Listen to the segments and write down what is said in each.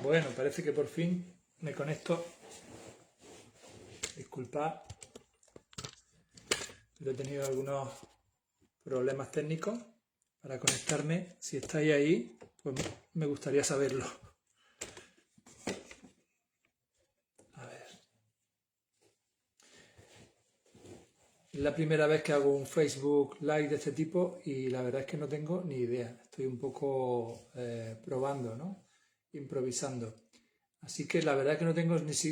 Bueno, parece que por fin me conecto. Disculpad, pero he tenido algunos problemas técnicos para conectarme. Si estáis ahí, pues me gustaría saberlo. A ver. Es la primera vez que hago un Facebook Live de este tipo y la verdad es que no tengo ni idea. Estoy un poco probando, ¿no? Improvisando. Así que la verdad es que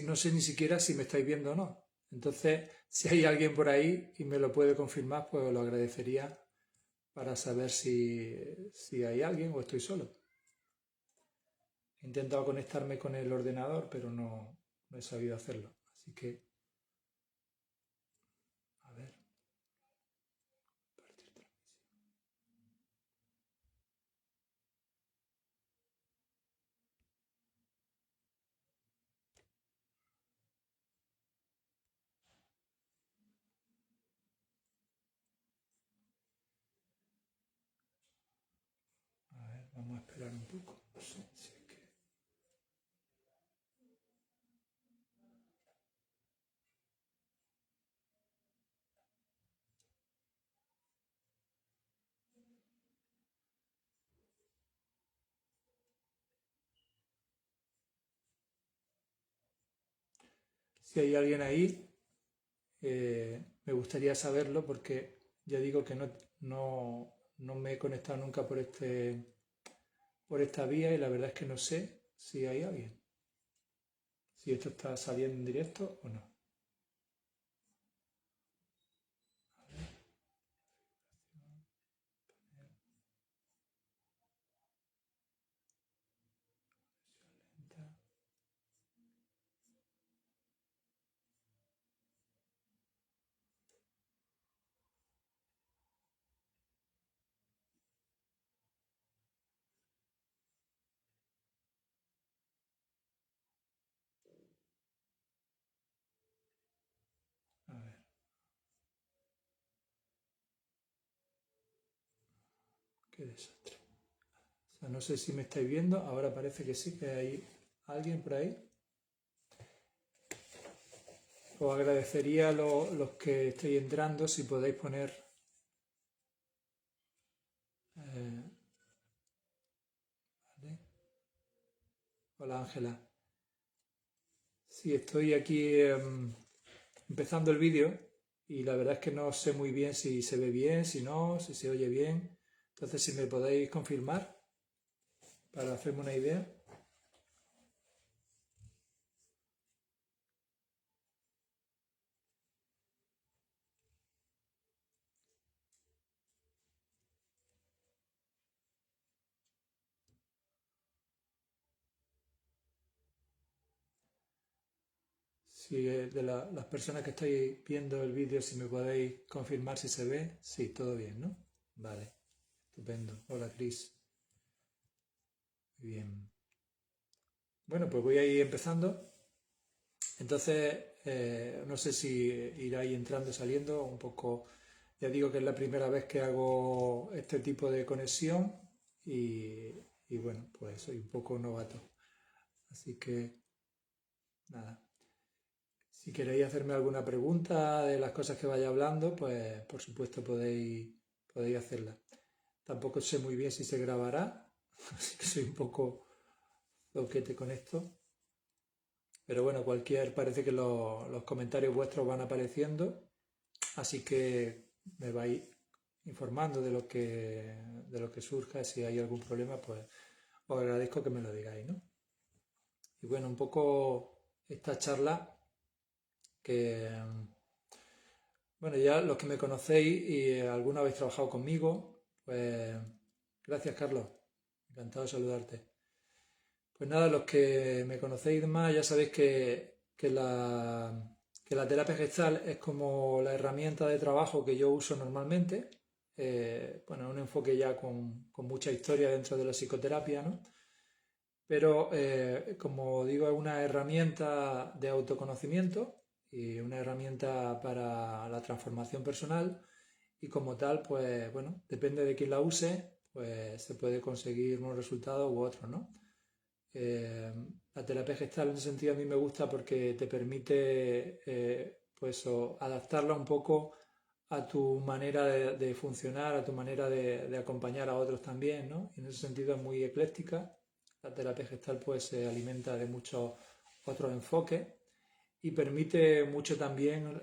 no sé ni siquiera si me estáis viendo o no. Entonces, si hay alguien por ahí y me lo puede confirmar, pues os lo agradecería para saber si hay alguien o estoy solo. He intentado conectarme con el ordenador, pero no he sabido hacerlo. Así que, a ver. A ver, vamos a esperar un poco. No sé si es que... Si hay alguien ahí, me gustaría saberlo porque ya digo que no me he conectado nunca por esta vía y la verdad es que no sé si hay alguien. Si esto está saliendo en directo o no. A ver, qué desastre. O sea, no sé si me estáis viendo, ahora parece que sí, que hay alguien por ahí. Os agradecería a los que estéis entrando si podéis poner... ¿vale? Hola Ángela. Sí, estoy aquí empezando el vídeo y la verdad es que no sé muy bien si se ve bien, si no, si se oye bien. Entonces, si me podéis confirmar para hacerme una idea. Si las personas que estáis viendo el vídeo, si me podéis confirmar si se ve. Sí, todo bien, ¿no? Vale, estupendo. Hola, Cris. Muy bien. Bueno, pues voy a ir empezando. Entonces, no sé si iráis entrando y saliendo un poco. Ya digo que es la primera vez que hago este tipo de conexión y bueno, pues soy un poco novato. Así que, nada. Si queréis hacerme alguna pregunta de las cosas que vaya hablando, pues por supuesto podéis hacerla. Tampoco sé muy bien si se grabará, así que soy un poco loquete con esto. Pero bueno, parece que los comentarios vuestros van apareciendo, así que me vais informando de lo que surja. Si hay algún problema, pues os agradezco que me lo digáis, ¿no? Y bueno, un poco esta charla que, bueno, ya los que me conocéis y alguna habéis trabajado conmigo, pues gracias, Carlos. Encantado de saludarte. Pues nada, los que me conocéis y demás, ya sabéis que la terapia gestal es como la herramienta de trabajo que yo uso normalmente. Bueno, un enfoque ya con mucha historia dentro de la psicoterapia, ¿no? Pero, como digo, es una herramienta de autoconocimiento y una herramienta para la transformación personal y como tal, pues bueno, depende de quién la use, pues se puede conseguir unos resultados u otros, ¿no? La terapia gestal en ese sentido a mí me gusta porque te permite pues, adaptarla un poco a tu manera de funcionar, a tu manera de acompañar a otros también, ¿no? Y en ese sentido es muy ecléctica. La terapia gestal pues se alimenta de muchos otros enfoques y permite mucho también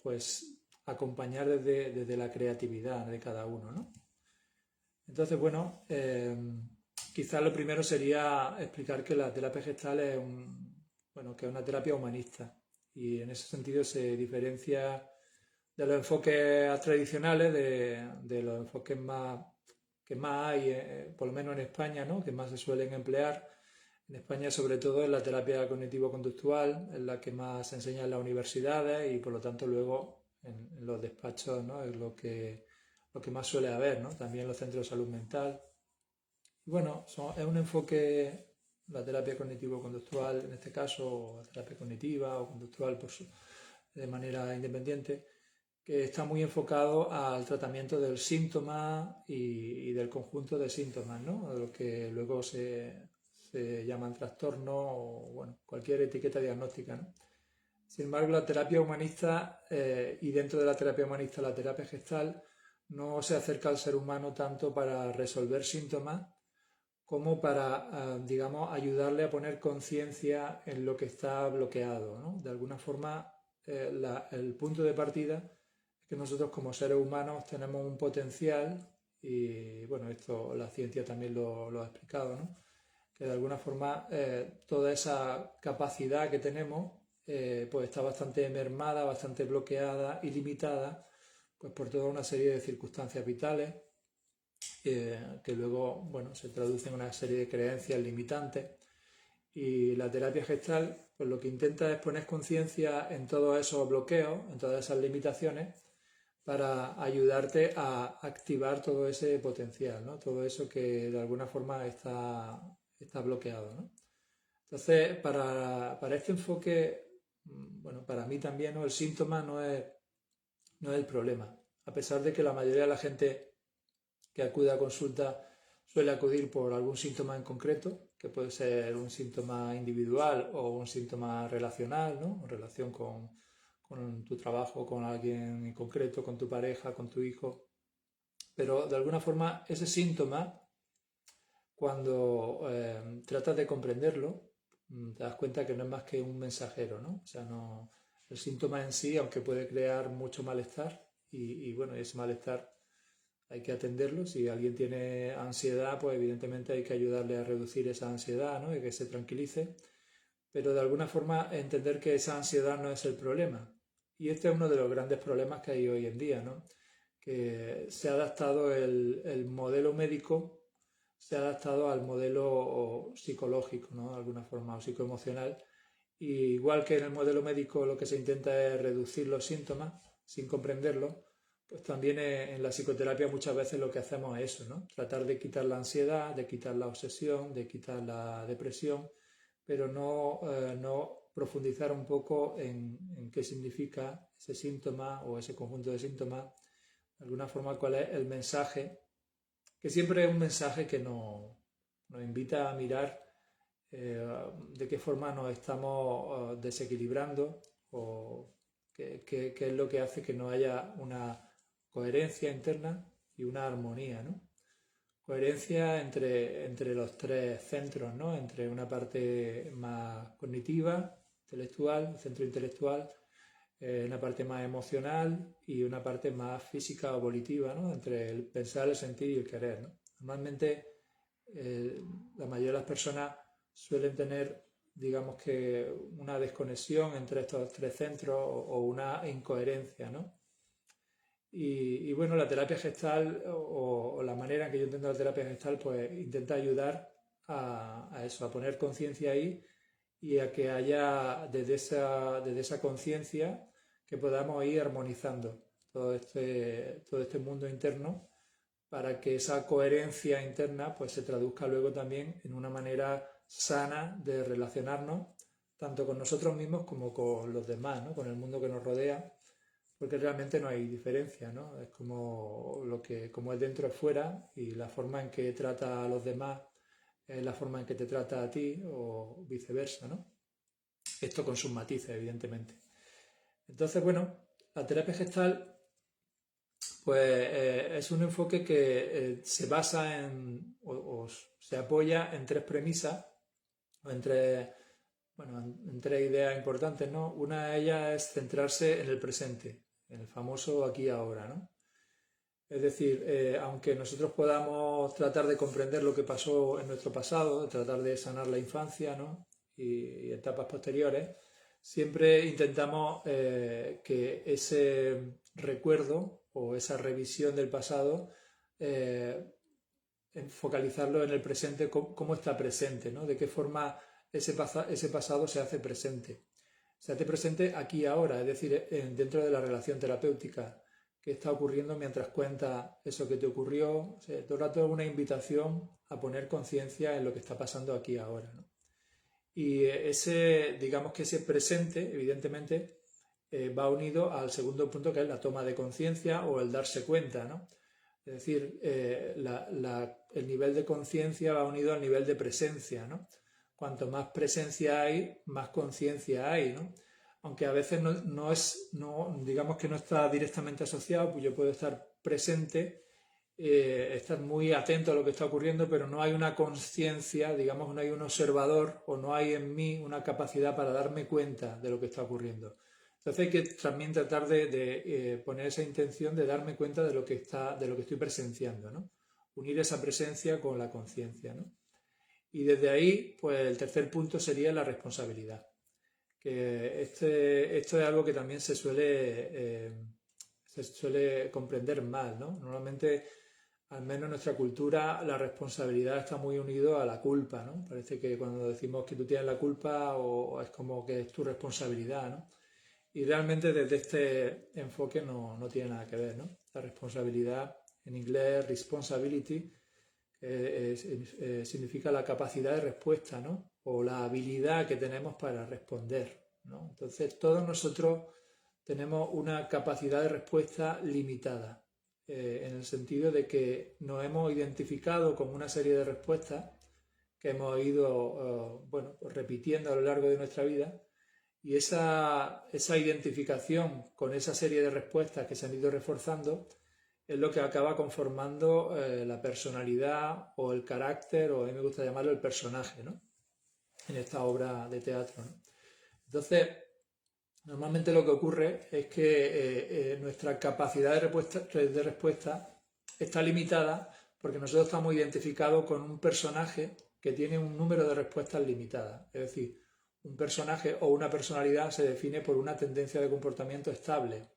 pues acompañar desde la creatividad de cada uno, ¿no? Entonces, bueno, quizás lo primero sería explicar que la terapia gestal es bueno, que es una terapia humanista y en ese sentido se diferencia de los enfoques tradicionales, de los enfoques que más hay, por lo menos en España, ¿no? Que más se suelen emplear. En España, sobre todo, es la terapia cognitivo-conductual, es la que más se enseña en las universidades y, por lo tanto, luego en los despachos, ¿no? Es lo que más suele haber, ¿no? También en los centros de salud mental. Y bueno, es un enfoque, la terapia cognitivo-conductual, en este caso, o la terapia cognitiva o conductual de manera independiente, que está muy enfocado al tratamiento del síntoma y del conjunto de síntomas, ¿no? Lo que luego se llaman trastorno o bueno, cualquier etiqueta diagnóstica, ¿no? Sin embargo, la terapia humanista y dentro de la terapia humanista la terapia gestal no se acerca al ser humano tanto para resolver síntomas como para, digamos, ayudarle a poner conciencia en lo que está bloqueado, ¿no? De alguna forma, el punto de partida es que nosotros como seres humanos tenemos un potencial y, bueno, esto la ciencia también lo ha explicado, ¿no? Que de alguna forma toda esa capacidad que tenemos pues está bastante mermada, bastante bloqueada y limitada pues por toda una serie de circunstancias vitales que luego bueno, se traducen en una serie de creencias limitantes y la terapia gestal pues lo que intenta es poner conciencia en todos esos bloqueos, en todas esas limitaciones para ayudarte a activar todo ese potencial, ¿no? Todo eso que de alguna forma está bloqueado, ¿no? Entonces, para este enfoque, bueno, para mí también, ¿no? El síntoma no es el problema. A pesar de que la mayoría de la gente que acude a consulta suele acudir por algún síntoma en concreto, que puede ser un síntoma individual o un síntoma relacional, ¿no? En relación con tu trabajo, con alguien en concreto, con tu pareja, con tu hijo. Pero de alguna forma ese síntoma, cuando tratas de comprenderlo, te das cuenta que no es más que un mensajero, ¿no? O sea, no, el síntoma en sí, aunque puede crear mucho malestar, y bueno, ese malestar hay que atenderlo. Si alguien tiene ansiedad, pues evidentemente hay que ayudarle a reducir esa ansiedad, ¿no? Y que se tranquilice. Pero de alguna forma entender que esa ansiedad no es el problema. Y este es uno de los grandes problemas que hay hoy en día, ¿no? Que se ha adaptado el modelo médico, se ha adaptado al modelo psicológico, ¿no? De alguna forma, o psicoemocional. Y igual que en el modelo médico lo que se intenta es reducir los síntomas sin comprenderlos, pues también en la psicoterapia muchas veces lo que hacemos es eso, ¿no? Tratar de quitar la ansiedad, de quitar la obsesión, de quitar la depresión, pero no profundizar un poco en qué significa ese síntoma o ese conjunto de síntomas, de alguna forma cuál es el mensaje, que siempre es un mensaje que nos invita a mirar de qué forma nos estamos desequilibrando o qué es lo que hace que no haya una coherencia interna y una armonía, ¿no? Coherencia entre los tres centros, ¿no? Entre una parte más cognitiva, intelectual, el centro intelectual, una parte más emocional y una parte más física o volitiva, ¿no? Entre el pensar, el sentir y el querer, ¿no? Normalmente la mayoría de las personas suelen tener, digamos que, una desconexión entre estos tres centros o una incoherencia, ¿no? Y bueno, la terapia gestal o la manera en que yo entiendo la terapia gestal, pues intenta ayudar a eso, a poner conciencia ahí y a que haya desde esa conciencia que podamos ir armonizando todo este mundo interno para que esa coherencia interna pues se traduzca luego también en una manera sana de relacionarnos tanto con nosotros mismos como con los demás, ¿no? Con el mundo que nos rodea, porque realmente no hay diferencia, ¿no? Es como como es dentro es fuera y la forma en que trata a los demás la forma en que te trata a ti o viceversa, ¿no? Esto con sus matices, evidentemente. Entonces, bueno, la terapia gestal pues es un enfoque que se basa o se apoya en tres premisas, o en tres ideas importantes, ¿no? Una de ellas es centrarse en el presente, en el famoso aquí y ahora, ¿no? Es decir, aunque nosotros podamos tratar de comprender lo que pasó en nuestro pasado, tratar de sanar la infancia, ¿no? y etapas posteriores, siempre intentamos que ese recuerdo o esa revisión del pasado eh, focalizarlo en el presente, cómo está presente, ¿no? De qué forma ese pasado se hace presente. Se hace presente aquí y ahora, es decir, dentro de la relación terapéutica. ¿Qué está ocurriendo mientras cuenta eso que te ocurrió? O sea, todo el rato es una invitación a poner conciencia en lo que está pasando aquí y ahora, ¿no? Y digamos que ese presente, evidentemente, va unido al segundo punto, que es la toma de conciencia o el darse cuenta, ¿no? Es decir, el nivel de conciencia va unido al nivel de presencia, ¿no? Cuanto más presencia hay, más conciencia hay, ¿no? Aunque a veces digamos que no está directamente asociado, pues yo puedo estar presente, estar muy atento a lo que está ocurriendo, pero no hay una conciencia, digamos, no hay un observador o no hay en mí una capacidad para darme cuenta de lo que está ocurriendo. Entonces hay que también tratar de poner esa intención de darme cuenta de lo que estoy presenciando, ¿no? Unir esa presencia con la conciencia, ¿no? Y desde ahí, pues el tercer punto sería la responsabilidad. Que esto es algo que también se suele comprender mal, ¿no? Normalmente, al menos en nuestra cultura, la responsabilidad está muy unido a la culpa, ¿no? Parece que cuando decimos que tú tienes la culpa o es como que es tu responsabilidad, ¿no? Y realmente desde este enfoque no tiene nada que ver, ¿no? La responsabilidad, en inglés, responsibility, significa la capacidad de respuesta, ¿no? O la habilidad que tenemos para responder, ¿no? Entonces, todos nosotros tenemos una capacidad de respuesta limitada, en el sentido de que nos hemos identificado con una serie de respuestas que hemos ido, repitiendo a lo largo de nuestra vida, y esa identificación con esa serie de respuestas que se han ido reforzando es lo que acaba conformando la personalidad o el carácter, o a mí me gusta llamarlo el personaje, ¿no? En esta obra de teatro, ¿no? Entonces, normalmente lo que ocurre es que nuestra capacidad de respuesta está limitada porque nosotros estamos identificados con un personaje que tiene un número de respuestas limitadas. Es decir, un personaje o una personalidad se define por una tendencia de comportamiento estable.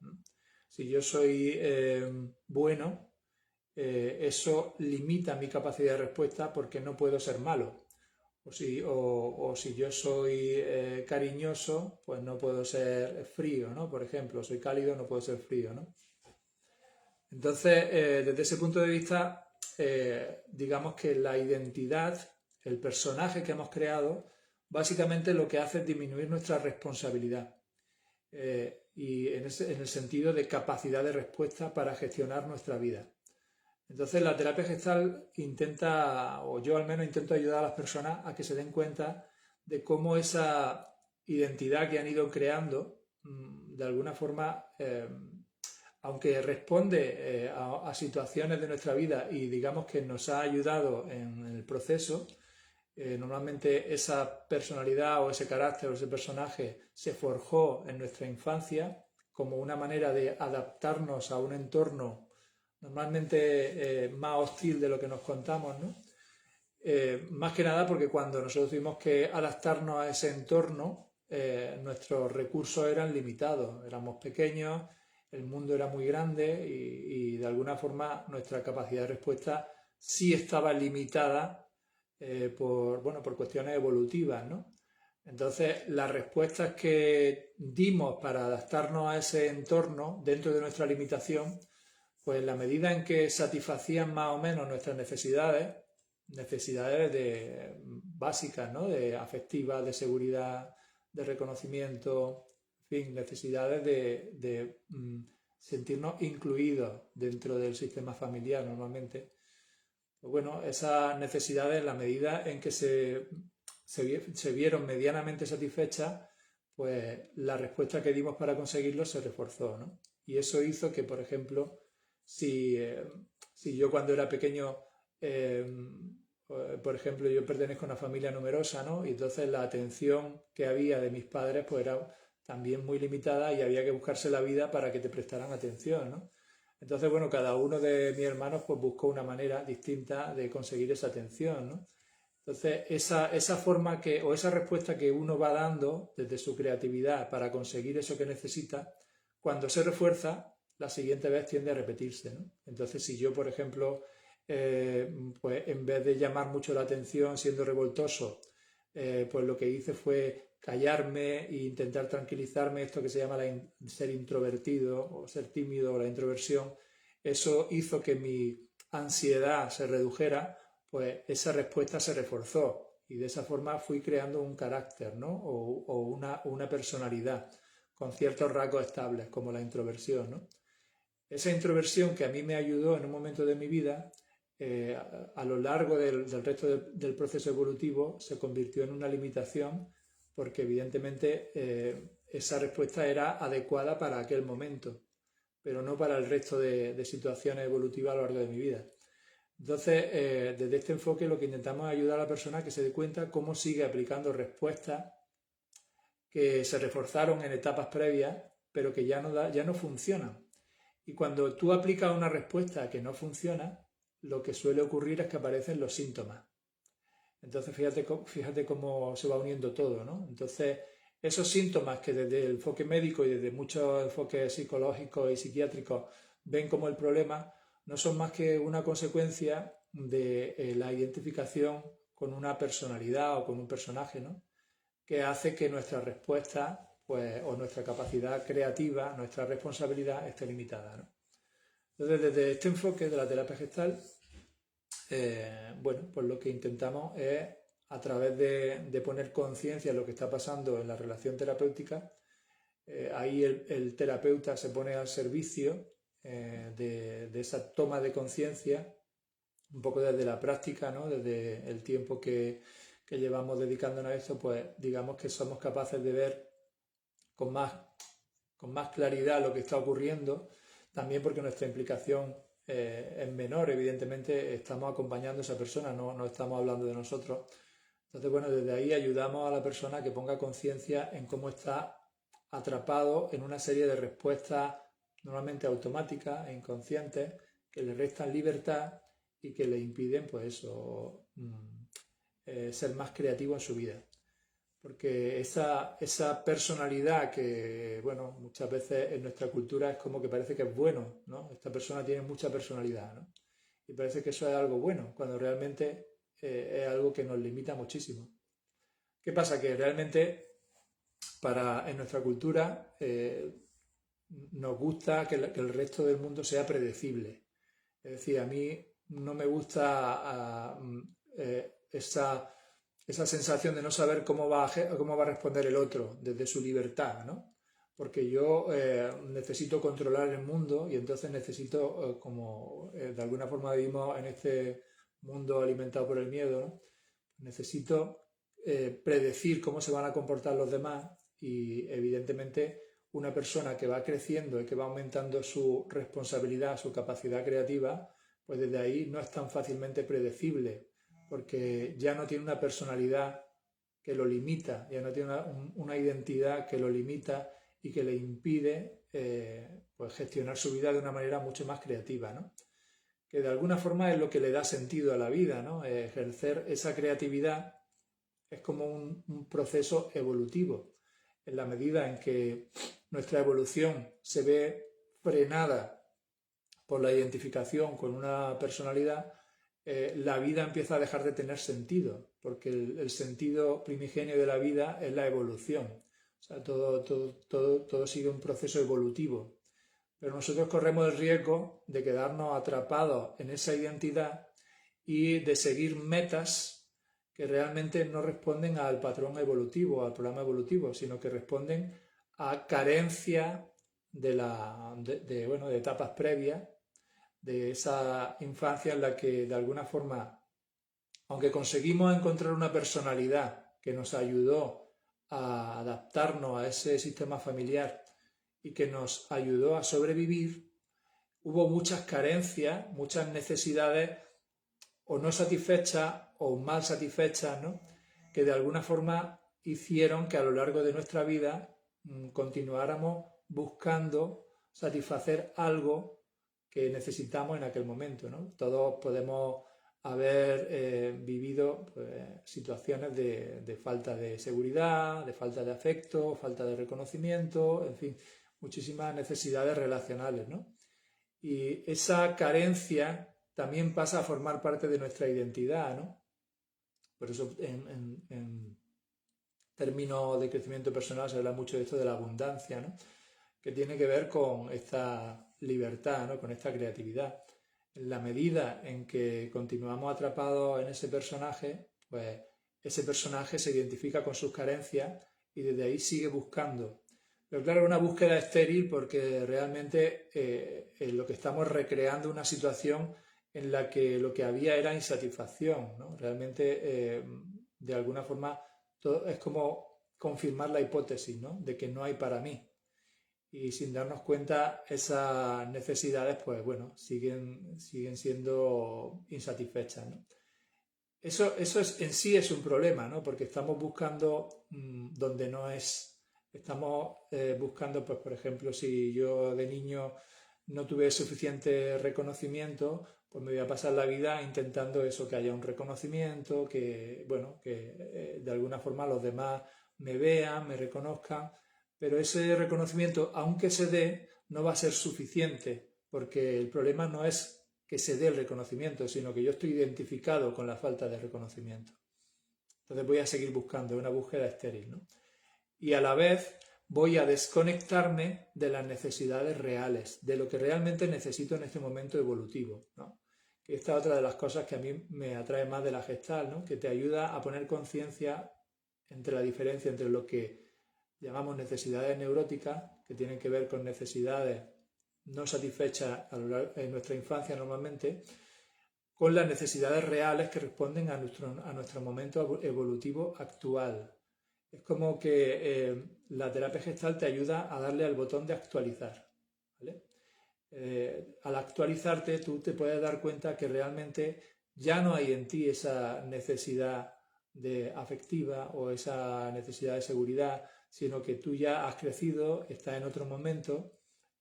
Si yo soy bueno, eso limita mi capacidad de respuesta porque no puedo ser malo. O si yo soy cariñoso, pues no puedo ser frío, ¿no? Por ejemplo, soy cálido, no puedo ser frío, ¿no? Entonces, desde ese punto de vista, digamos que la identidad, el personaje que hemos creado, básicamente lo que hace es disminuir nuestra responsabilidad. Y en el sentido de capacidad de respuesta para gestionar nuestra vida. Entonces la terapia gestal intenta, o yo al menos intento ayudar a las personas a que se den cuenta de cómo esa identidad que han ido creando, de alguna forma, aunque responde a situaciones de nuestra vida y digamos que nos ha ayudado en el proceso, normalmente esa personalidad o ese carácter o ese personaje se forjó en nuestra infancia como una manera de adaptarnos a un entorno normalmente más hostil de lo que nos contamos, ¿no? Más que nada porque cuando nosotros tuvimos que adaptarnos a ese entorno, nuestros recursos eran limitados, éramos pequeños, el mundo era muy grande y de alguna forma nuestra capacidad de respuesta sí estaba limitada por cuestiones evolutivas, ¿no? Entonces, las respuestas que dimos para adaptarnos a ese entorno dentro de nuestra limitación, pues en la medida en que satisfacían más o menos nuestras necesidades básicas, ¿no? De afectivas, de seguridad, de reconocimiento, en fin, necesidades de sentirnos incluidos dentro del sistema familiar normalmente, pues bueno, esas necesidades, en la medida en que se vieron medianamente satisfechas, pues la respuesta que dimos para conseguirlo se reforzó, ¿no? Y eso hizo que, por ejemplo, si, si yo cuando era pequeño, por ejemplo, yo pertenezco a una familia numerosa, ¿no? Y entonces la atención que había de mis padres pues era también muy limitada y había que buscarse la vida para que te prestaran atención, ¿no? Entonces, bueno, cada uno de mis hermanos pues buscó una manera distinta de conseguir esa atención, ¿no? Entonces, esa forma que, o esa respuesta que uno va dando desde su creatividad para conseguir eso que necesita, cuando se refuerza, la siguiente vez tiende a repetirse, ¿no? Entonces, si yo, por ejemplo, pues en vez de llamar mucho la atención siendo revoltoso, pues lo que hice fue callarme e intentar tranquilizarme, esto que se llama ser introvertido o ser tímido o la introversión, eso hizo que mi ansiedad se redujera, pues esa respuesta se reforzó y de esa forma fui creando un carácter, ¿no? O una personalidad con ciertos rasgos estables, como la introversión, ¿no? Esa introversión que a mí me ayudó en un momento de mi vida, a lo largo del resto del proceso evolutivo, se convirtió en una limitación porque evidentemente esa respuesta era adecuada para aquel momento, pero no para el resto de situaciones evolutivas a lo largo de mi vida. Entonces, desde este enfoque lo que intentamos es ayudar a la persona a que se dé cuenta cómo sigue aplicando respuestas que se reforzaron en etapas previas, pero que ya no funcionan. Y cuando tú aplicas una respuesta que no funciona, lo que suele ocurrir es que aparecen los síntomas. Entonces, fíjate cómo se va uniendo todo, ¿no? Entonces, esos síntomas que desde el enfoque médico y desde muchos enfoques psicológicos y psiquiátricos ven como el problema, no son más que una consecuencia de la identificación con una personalidad o con un personaje, ¿no? Que hace que nuestra respuesta, pues, o nuestra capacidad creativa, nuestra responsabilidad esté limitada, ¿no? Entonces, desde este enfoque de la terapia gestal, bueno, pues lo que intentamos es, a través de poner conciencia en lo que está pasando en la relación terapéutica, ahí el terapeuta se pone al servicio de esa toma de conciencia, un poco desde la práctica, ¿no? Desde el tiempo que llevamos dedicándonos a esto, pues digamos que somos capaces de ver con más claridad lo que está ocurriendo, también porque nuestra implicación es menor, evidentemente estamos acompañando a esa persona, no estamos hablando de nosotros. Entonces, bueno, desde ahí ayudamos a la persona a que ponga conciencia en cómo está atrapado en una serie de respuestas normalmente automáticas e inconscientes que le restan libertad y que le impiden, pues eso, ser más creativo en su vida. Porque esa personalidad que, bueno, muchas veces en nuestra cultura es como que parece que es bueno, ¿no? Esta persona tiene mucha personalidad, ¿no? Y parece que eso es algo bueno, cuando realmente es algo que nos limita muchísimo. ¿Qué pasa? Que realmente en nuestra cultura nos gusta que el resto del mundo sea predecible. Es decir, a mí no me gusta esa sensación de no saber cómo va a responder el otro desde su libertad, ¿no? Porque yo necesito controlar el mundo y entonces necesito, como de alguna forma vivimos en este mundo alimentado por el miedo, ¿no? Necesito predecir cómo se van a comportar los demás y evidentemente una persona que va creciendo y que va aumentando su responsabilidad, su capacidad creativa, pues desde ahí no es tan fácilmente predecible, porque ya no tiene una personalidad que lo limita, ya no tiene una identidad que lo limita y que le impide pues gestionar su vida de una manera mucho más creativa, ¿no? Que de alguna forma es lo que le da sentido a la vida, ¿no? Ejercer esa creatividad es como un proceso evolutivo. En la medida en que nuestra evolución se ve frenada por la identificación con una personalidad, la vida empieza a dejar de tener sentido, porque el sentido primigenio de la vida es la evolución. O sea, todo sigue un proceso evolutivo. Pero nosotros corremos el riesgo de quedarnos atrapados en esa identidad y de seguir metas que realmente no responden al patrón evolutivo, al programa evolutivo, sino que responden a carencia de etapas previas, de esa infancia en la que de alguna forma, aunque conseguimos encontrar una personalidad que nos ayudó a adaptarnos a ese sistema familiar y que nos ayudó a sobrevivir, hubo muchas carencias, muchas necesidades o no satisfechas o mal satisfechas, ¿no? Que de alguna forma hicieron que a lo largo de nuestra vida continuáramos buscando satisfacer algo que necesitamos en aquel momento, ¿no? Todos podemos haber vivido pues, situaciones de falta de seguridad, de falta de afecto, falta de reconocimiento, en fin, muchísimas necesidades relacionales, ¿no? Y esa carencia también pasa a formar parte de nuestra identidad, ¿no? Por eso en términos de crecimiento personal se habla mucho de esto de la abundancia, ¿no? Que tiene que ver con esta libertad, ¿no? Con esta creatividad. En la medida en que continuamos atrapados en ese personaje, pues ese personaje se identifica con sus carencias y desde ahí sigue buscando. Pero claro, es una búsqueda estéril porque realmente lo que estamos recreando una situación en la que lo que había era insatisfacción, ¿no? Realmente, de alguna forma, todo es como confirmar la hipótesis, ¿no? De que no hay para mí. Y sin darnos cuenta, esas necesidades, pues bueno, siguen siendo insatisfechas, ¿no? Eso en sí es un problema, ¿no? Porque estamos buscando donde no es. Estamos buscando, pues por ejemplo, si yo de niño no tuve suficiente reconocimiento, pues me voy a pasar la vida intentando eso, que haya un reconocimiento, que, bueno, que de alguna forma los demás me vean, me reconozcan, pero ese reconocimiento, aunque se dé, no va a ser suficiente, porque el problema no es que se dé el reconocimiento, sino que yo estoy identificado con la falta de reconocimiento. Entonces voy a seguir buscando, una búsqueda estéril, ¿no? Y a la vez voy a desconectarme de las necesidades reales, de lo que realmente necesito en este momento evolutivo, ¿no? Que esta es otra de las cosas que a mí me atrae más de la Gestalt, ¿no? Que te ayuda a poner conciencia entre la diferencia entre lo que llamamos necesidades neuróticas, que tienen que ver con necesidades no satisfechas en nuestra infancia normalmente, con las necesidades reales que responden a nuestro momento evolutivo actual. Es como que la terapia gestal te ayuda a darle al botón de actualizar, ¿vale? Al actualizarte tú te puedes dar cuenta que realmente ya no hay en ti esa necesidad de afectiva o esa necesidad de seguridad, sino que tú ya has crecido, estás en otro momento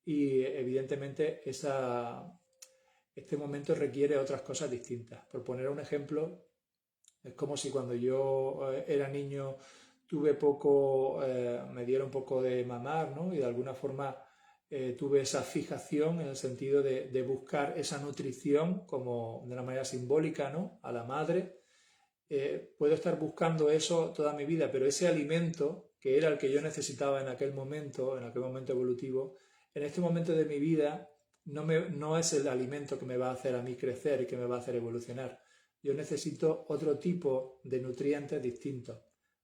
y evidentemente este momento requiere otras cosas distintas. Por poner un ejemplo, es como si cuando yo era niño tuve poco, me dieron un poco de mamar, ¿no? Y de alguna forma tuve esa fijación en el sentido de buscar esa nutrición como de una manera simbólica, ¿no? A la madre. Puedo estar buscando eso toda mi vida, pero ese alimento que era el que yo necesitaba en aquel momento evolutivo, en este momento de mi vida no es el alimento que me va a hacer a mí crecer y que me va a hacer evolucionar. Yo necesito otro tipo de nutrientes distintos,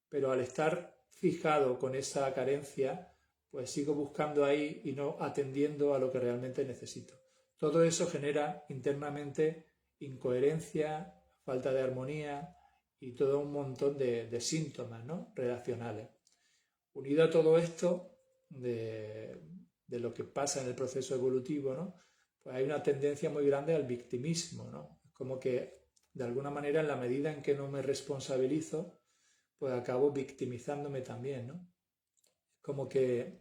pero al estar fijado con esa carencia, pues sigo buscando ahí y no atendiendo a lo que realmente necesito. Todo eso genera internamente incoherencia, falta de armonía y todo un montón de síntomas, ¿no? Relacionales. Unido a todo esto, de lo que pasa en el proceso evolutivo, ¿no? Pues hay una tendencia muy grande al victimismo, ¿no? Como que, de alguna manera, en la medida en que no me responsabilizo, pues acabo victimizándome también, ¿no? Como que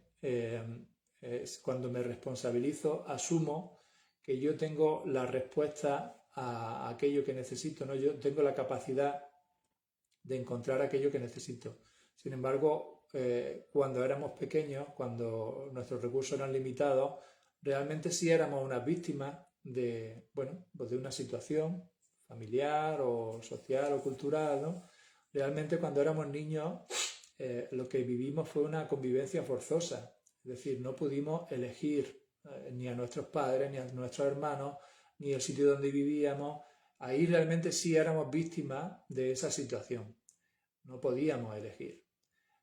cuando me responsabilizo, asumo que yo tengo la respuesta a aquello que necesito, ¿no? Yo tengo la capacidad de encontrar aquello que necesito. Sin embargo, cuando éramos pequeños, cuando nuestros recursos eran limitados, realmente sí éramos unas víctimas de, bueno, pues de una situación familiar o social o cultural, ¿no? Realmente cuando éramos niños lo que vivimos fue una convivencia forzosa, es decir, no pudimos elegir ni a nuestros padres, ni a nuestros hermanos, ni el sitio donde vivíamos. Ahí realmente sí éramos víctimas de esa situación, no podíamos elegir.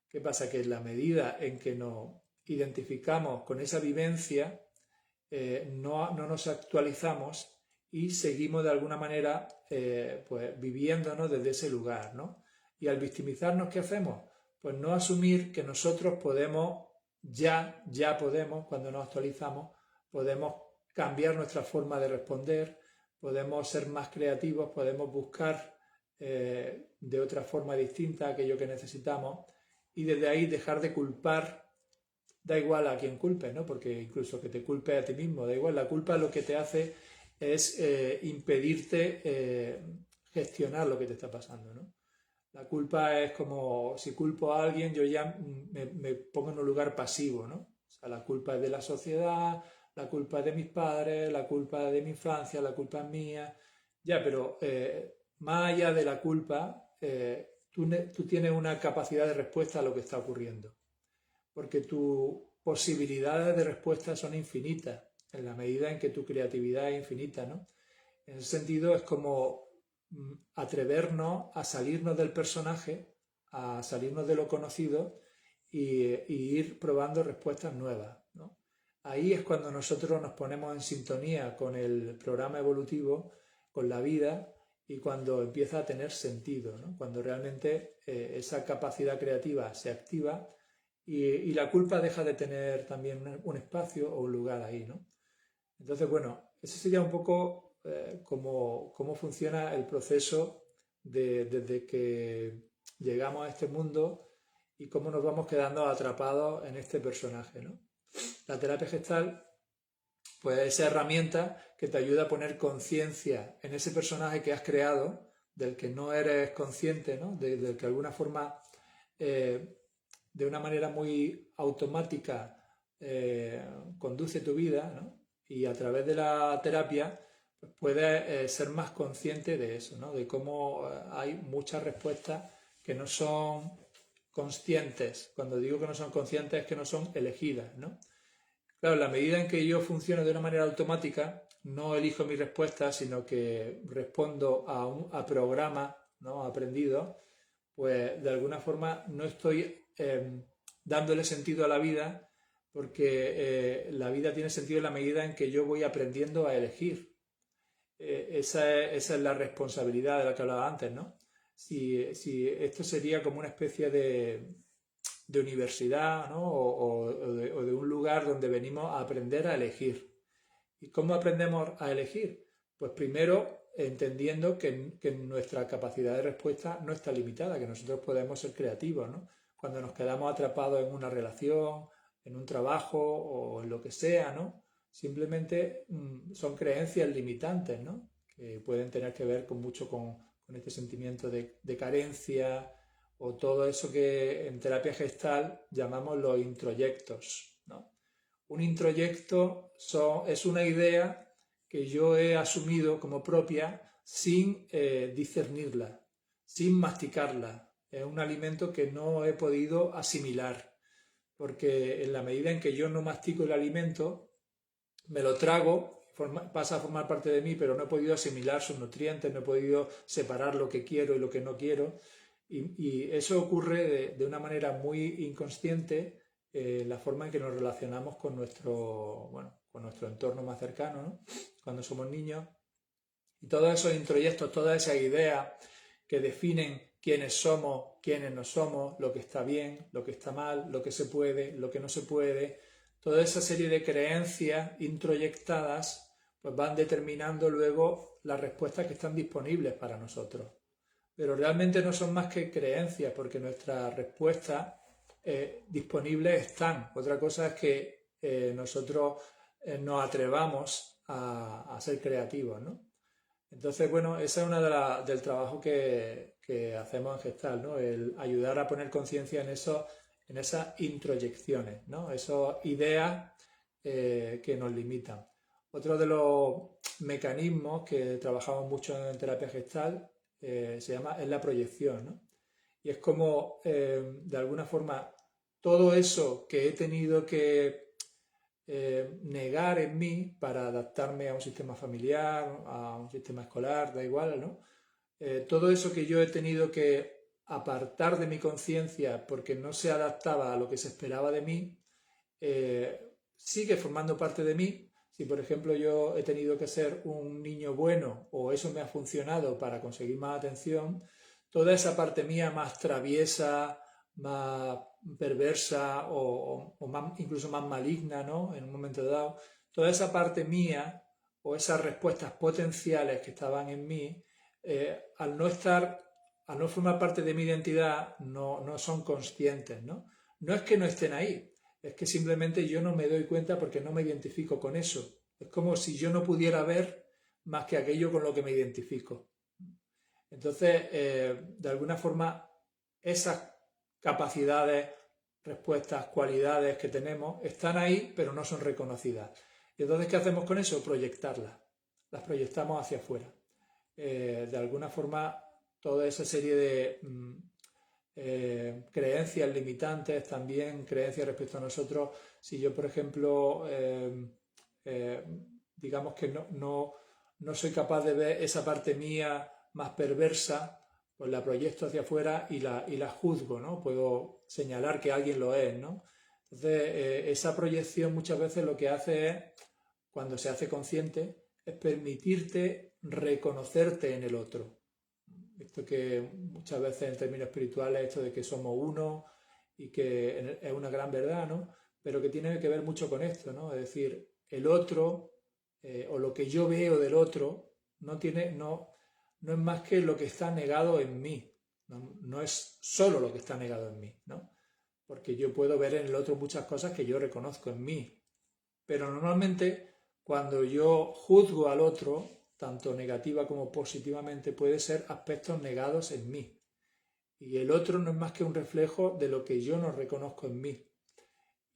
¿Qué pasa? Que en la medida en que nos identificamos con esa vivencia, no nos actualizamos y seguimos de alguna manera pues viviéndonos desde ese lugar, ¿no? Y al victimizarnos, ¿qué hacemos? Pues no asumir que nosotros podemos, ya podemos, cuando nos actualizamos, podemos cambiar nuestra forma de responder, podemos ser más creativos, podemos buscar de otra forma distinta aquello que necesitamos y desde ahí dejar de culpar. Da igual a quien culpes, ¿no? Porque incluso que te culpe a ti mismo, da igual, la culpa lo que te hace es impedirte gestionar lo que te está pasando, ¿no? La culpa es como si culpo a alguien, yo ya me pongo en un lugar pasivo, ¿no? O sea, la culpa es de la sociedad, la culpa es de mis padres, la culpa es de mi infancia, la culpa es mía. Ya, pero más allá de la culpa, tú tienes una capacidad de respuesta a lo que está ocurriendo. Porque tus posibilidades de respuesta son infinitas, en la medida en que tu creatividad es infinita, ¿no? En ese sentido es como atrevernos a salirnos del personaje, a salirnos de lo conocido y ir probando respuestas nuevas, ¿no? Ahí es cuando nosotros nos ponemos en sintonía con el programa evolutivo, con la vida y cuando empieza a tener sentido, ¿no? Cuando realmente esa capacidad creativa se activa y la culpa deja de tener también un espacio o un lugar ahí, ¿no? Entonces, bueno, ese sería un poco cómo funciona el proceso desde que llegamos a este mundo y cómo nos vamos quedando atrapados en este personaje, ¿no? La terapia gestal, pues esa herramienta que te ayuda a poner conciencia en ese personaje que has creado, del que no eres consciente, ¿no? Del que de alguna forma, de una manera muy automática, conduce tu vida, ¿no? Y a través de la terapia pues puedes ser más consciente de eso, ¿no? De cómo hay muchas respuestas que no son conscientes. Cuando digo que no son conscientes es que no son elegidas, ¿no? Claro, en la medida en que yo funciono de una manera automática, no elijo mi respuesta, sino que respondo a programas, ¿no? Aprendidos, pues de alguna forma no estoy dándole sentido a la vida, porque la vida tiene sentido en la medida en que yo voy aprendiendo a elegir. Esa es la responsabilidad de la que hablaba antes, ¿no? Si esto sería como una especie de universidad, ¿no? O de un lugar donde venimos a aprender a elegir. ¿Y cómo aprendemos a elegir? Pues primero entendiendo que nuestra capacidad de respuesta no está limitada, que nosotros podemos ser creativos, ¿no? Cuando nos quedamos atrapados en una relación, en un trabajo o en lo que sea, ¿no? Simplemente son creencias limitantes, ¿no? Que pueden tener que ver mucho con este sentimiento de carencia o todo eso que en terapia gestal llamamos los introyectos, ¿no? Un introyecto es una idea que yo he asumido como propia sin discernirla, sin masticarla. Es un alimento que no he podido asimilar, porque en la medida en que yo no mastico el alimento, me lo trago, pasa a formar parte de mí, pero no he podido asimilar sus nutrientes, no he podido separar lo que quiero y lo que no quiero. Y eso ocurre de una manera muy inconsciente, la forma en que nos relacionamos con con nuestro entorno más cercano, ¿no? Cuando somos niños. Y todos esos introyectos, todas esas ideas que definen quiénes somos, quiénes no somos, lo que está bien, lo que está mal, lo que se puede, lo que no se puede, toda esa serie de creencias introyectadas pues van determinando luego las respuestas que están disponibles para nosotros. Pero realmente no son más que creencias, porque nuestras respuestas disponibles están. Otra cosa es que nosotros nos atrevamos a ser creativos, ¿no? Entonces, bueno, esa es una del trabajo que hacemos en Gestal, ¿no? El ayudar a poner conciencia en esas introyecciones, ¿no? Esas ideas que nos limitan. Otro de los mecanismos que trabajamos mucho en terapia gestal es la proyección, ¿no? Y es como, de alguna forma, todo eso que he tenido que negar en mí para adaptarme a un sistema familiar, a un sistema escolar, da igual, ¿no? Todo eso que yo he tenido que apartar de mi conciencia porque no se adaptaba a lo que se esperaba de mí, sigue formando parte de mí, Si, por ejemplo, yo he tenido que ser un niño bueno o eso me ha funcionado para conseguir más atención, toda esa parte mía más traviesa, más perversa o más, incluso más maligna, ¿no? En un momento dado, toda esa parte mía o esas respuestas potenciales que estaban en mí, al no estar, al no formar parte de mi identidad, no son conscientes, ¿no? No es que no estén ahí, es que simplemente yo no me doy cuenta porque no me identifico con eso. Es como si yo no pudiera ver más que aquello con lo que me identifico. Entonces, de alguna forma, esas capacidades, respuestas, cualidades que tenemos están ahí, pero no son reconocidas. Y entonces, ¿qué hacemos con eso? Proyectarlas. Las proyectamos hacia afuera. De alguna forma, toda esa serie de creencias limitantes, también creencias respecto a nosotros. Si yo, por ejemplo, digamos que no soy capaz de ver esa parte mía más perversa, pues la proyecto hacia afuera y la juzgo, ¿no? Puedo señalar que alguien lo es, ¿no? Entonces, esa proyección muchas veces lo que hace es, cuando se hace consciente, es permitirte reconocerte en el otro. Esto que muchas veces en términos espirituales, esto de que somos uno y que es una gran verdad, ¿no? Pero que tiene que ver mucho con esto, ¿no? Es decir, el otro o lo que yo veo del otro no es más que lo que está negado en mí, no es solo lo que está negado en mí, ¿no? Porque yo puedo ver en el otro muchas cosas que yo reconozco en mí, pero normalmente cuando yo juzgo al otro, tanto negativa como positivamente, puede ser aspectos negados en mí. Y el otro no es más que un reflejo de lo que yo no reconozco en mí.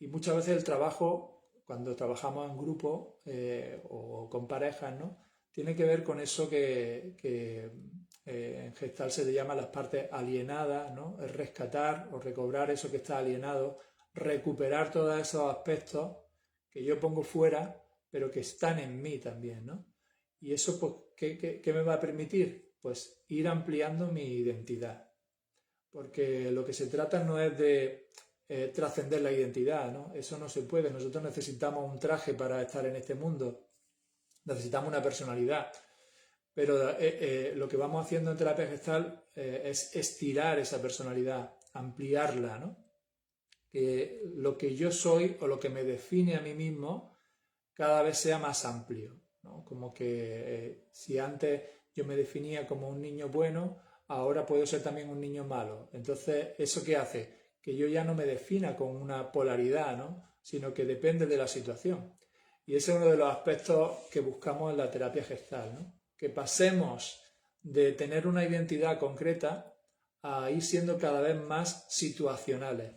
Y muchas veces el trabajo, cuando trabajamos en grupo o con parejas, ¿no? Tiene que ver con eso que en Gestalt se le llama las partes alienadas, ¿no? Es rescatar o recobrar eso que está alienado, recuperar todos esos aspectos que yo pongo fuera, pero que están en mí también, ¿no? Y eso, pues, ¿qué me va a permitir? Pues ir ampliando mi identidad. Porque lo que se trata no es de trascender la identidad, ¿no? Eso no se puede. Nosotros necesitamos un traje para estar en este mundo. Necesitamos una personalidad. Pero lo que vamos haciendo en terapia gestal es estirar esa personalidad, ampliarla, ¿no? Que lo que yo soy o lo que me define a mí mismo cada vez sea más amplio, ¿no? Como que si antes yo me definía como un niño bueno, ahora puedo ser también un niño malo. Entonces, ¿eso qué hace? Que yo ya no me defina con una polaridad, ¿no? Sino que depende de la situación. Y ese es uno de los aspectos que buscamos en la terapia gestal, ¿no? Que pasemos de tener una identidad concreta a ir siendo cada vez más situacionales.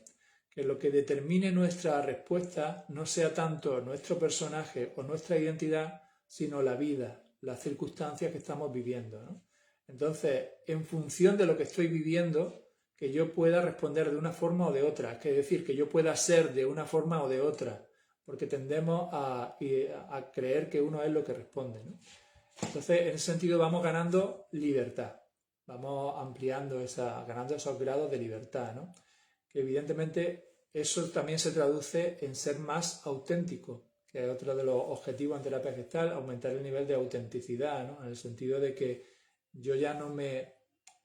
Que lo que determine nuestra respuesta no sea tanto nuestro personaje o nuestra identidad, sino la vida, las circunstancias que estamos viviendo, ¿no? Entonces, en función de lo que estoy viviendo, que yo pueda responder de una forma o de otra, es decir, que yo pueda ser de una forma o de otra, porque tendemos a creer que uno es lo que responde, ¿no? Entonces, en ese sentido vamos ganando libertad, vamos ampliando ganando esos grados de libertad, ¿no? Que evidentemente eso también se traduce en ser más auténtico, que es otro de los objetivos en terapia gestal, aumentar el nivel de autenticidad, ¿no? En el sentido de que yo ya no me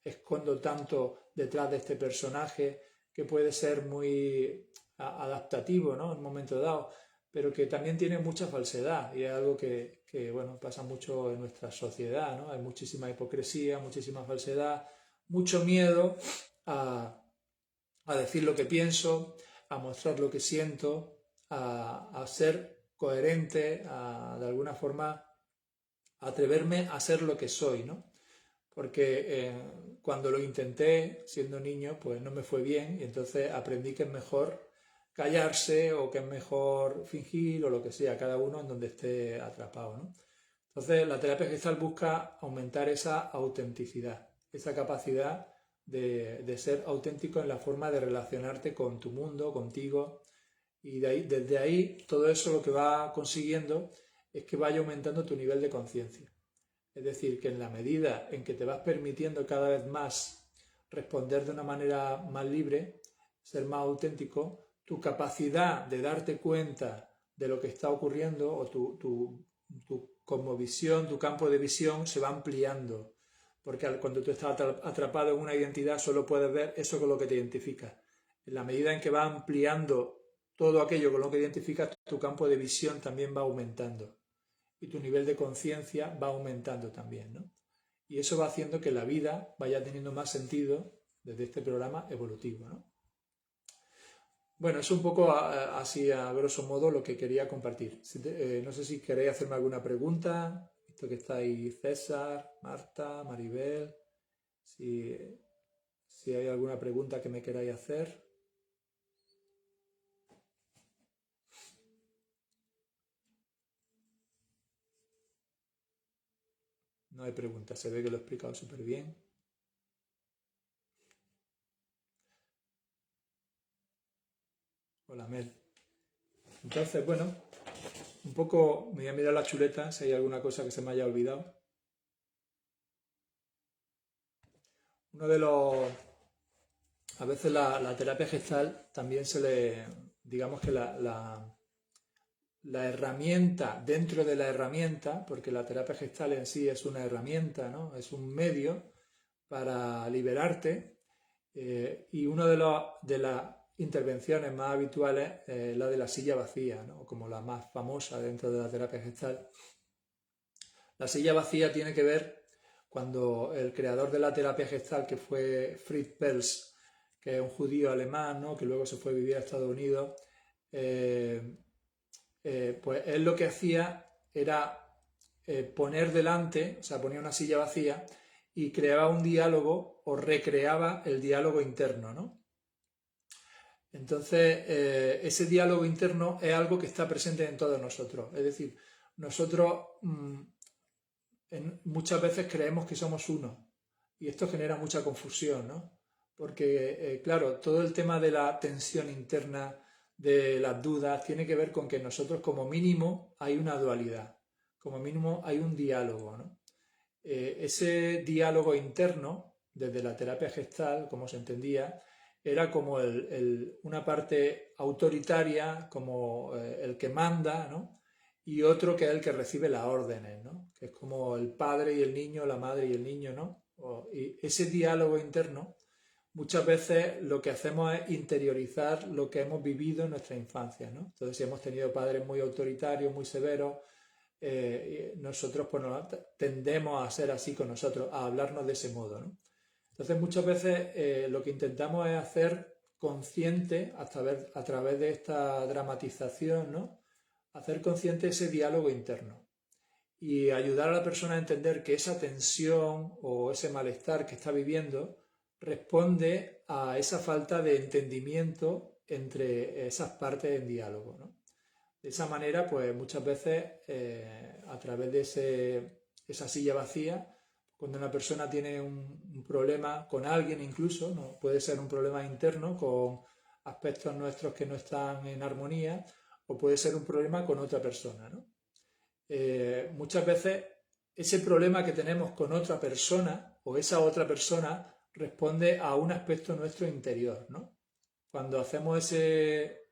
escondo tanto detrás de este personaje que puede ser muy adaptativo, ¿no? En un momento dado, pero que también tiene mucha falsedad y es algo que bueno, pasa mucho en nuestra sociedad, ¿no? Hay muchísima hipocresía, muchísima falsedad, mucho miedo a decir lo que pienso, a mostrar lo que siento, a ser coherente, de alguna forma atreverme a ser lo que soy, ¿no? Porque cuando lo intenté siendo niño, pues no me fue bien y entonces aprendí que es mejor callarse o que es mejor fingir o lo que sea, cada uno en donde esté atrapado, ¿no? Entonces la terapia gestal busca aumentar esa autenticidad, esa capacidad de ser auténtico en la forma de relacionarte con tu mundo, contigo, y desde ahí todo eso lo que va consiguiendo es que vaya aumentando tu nivel de conciencia. Es decir, que en la medida en que te vas permitiendo cada vez más responder de una manera más libre, ser más auténtico, tu capacidad de darte cuenta de lo que está ocurriendo o tu cosmovisión, tu campo de visión se va ampliando. Porque cuando tú estás atrapado en una identidad solo puedes ver eso con lo que te identifica. En la medida en que va ampliando todo aquello con lo que identificas, tu campo de visión también va aumentando. Y tu nivel de conciencia va aumentando también, ¿no? Y eso va haciendo que la vida vaya teniendo más sentido desde este programa evolutivo, ¿no? Bueno, es un poco así a grosso modo lo que quería compartir. No sé si queréis hacerme alguna pregunta. Visto que está ahí César, Marta, Maribel. Si hay alguna pregunta que me queráis hacer. No hay preguntas, se ve que lo he explicado súper bien. Hola, Mel. Entonces, bueno, un poco me voy a mirar la chuleta si hay alguna cosa que se me haya olvidado. Uno de los... A veces la terapia gestal también se le... Digamos que la herramienta dentro de la herramienta, porque la terapia gestal en sí es una herramienta, ¿no? Es un medio para liberarte. Y una de las intervenciones más habituales es la de la silla vacía, ¿no? Como la más famosa dentro de la terapia gestal. La silla vacía tiene que ver cuando el creador de la terapia gestal, que fue Fritz Perls, que es un judío alemán, ¿no? Que luego se fue a vivir a Estados Unidos, pues él lo que hacía era poner delante, o sea, ponía una silla vacía y creaba un diálogo o recreaba el diálogo interno, ¿no? Entonces, ese diálogo interno es algo que está presente en todos nosotros. Es decir, nosotros muchas veces creemos que somos uno y esto genera mucha confusión, ¿no? Porque, claro, todo el tema de la tensión interna, de las dudas, tiene que ver con que nosotros como mínimo hay una dualidad, como mínimo hay un diálogo, ¿no? Ese diálogo interno, desde la terapia gestal, como se entendía, era como una parte autoritaria, como el que manda, ¿no? Y otro que es el que recibe las órdenes, ¿no? Que es como el padre y el niño, la madre y el niño, ¿no? Y ese diálogo interno, muchas veces lo que hacemos es interiorizar lo que hemos vivido en nuestra infancia, ¿no? Entonces, si hemos tenido padres muy autoritarios, muy severos, nosotros pues, tendemos a ser así con nosotros, a hablarnos de ese modo, ¿no? Entonces, muchas veces lo que intentamos es hacer consciente, a través de esta dramatización, ¿no? Hacer consciente ese diálogo interno y ayudar a la persona a entender que esa tensión o ese malestar que está viviendo responde a esa falta de entendimiento entre esas partes en diálogo, ¿no? De esa manera, pues muchas veces a través de esa silla vacía, cuando una persona tiene un problema con alguien incluso, ¿no? Puede ser un problema interno con aspectos nuestros que no están en armonía, o puede ser un problema con otra persona, ¿no? Muchas veces ese problema que tenemos con otra persona o esa otra persona responde a un aspecto nuestro interior, ¿no? Cuando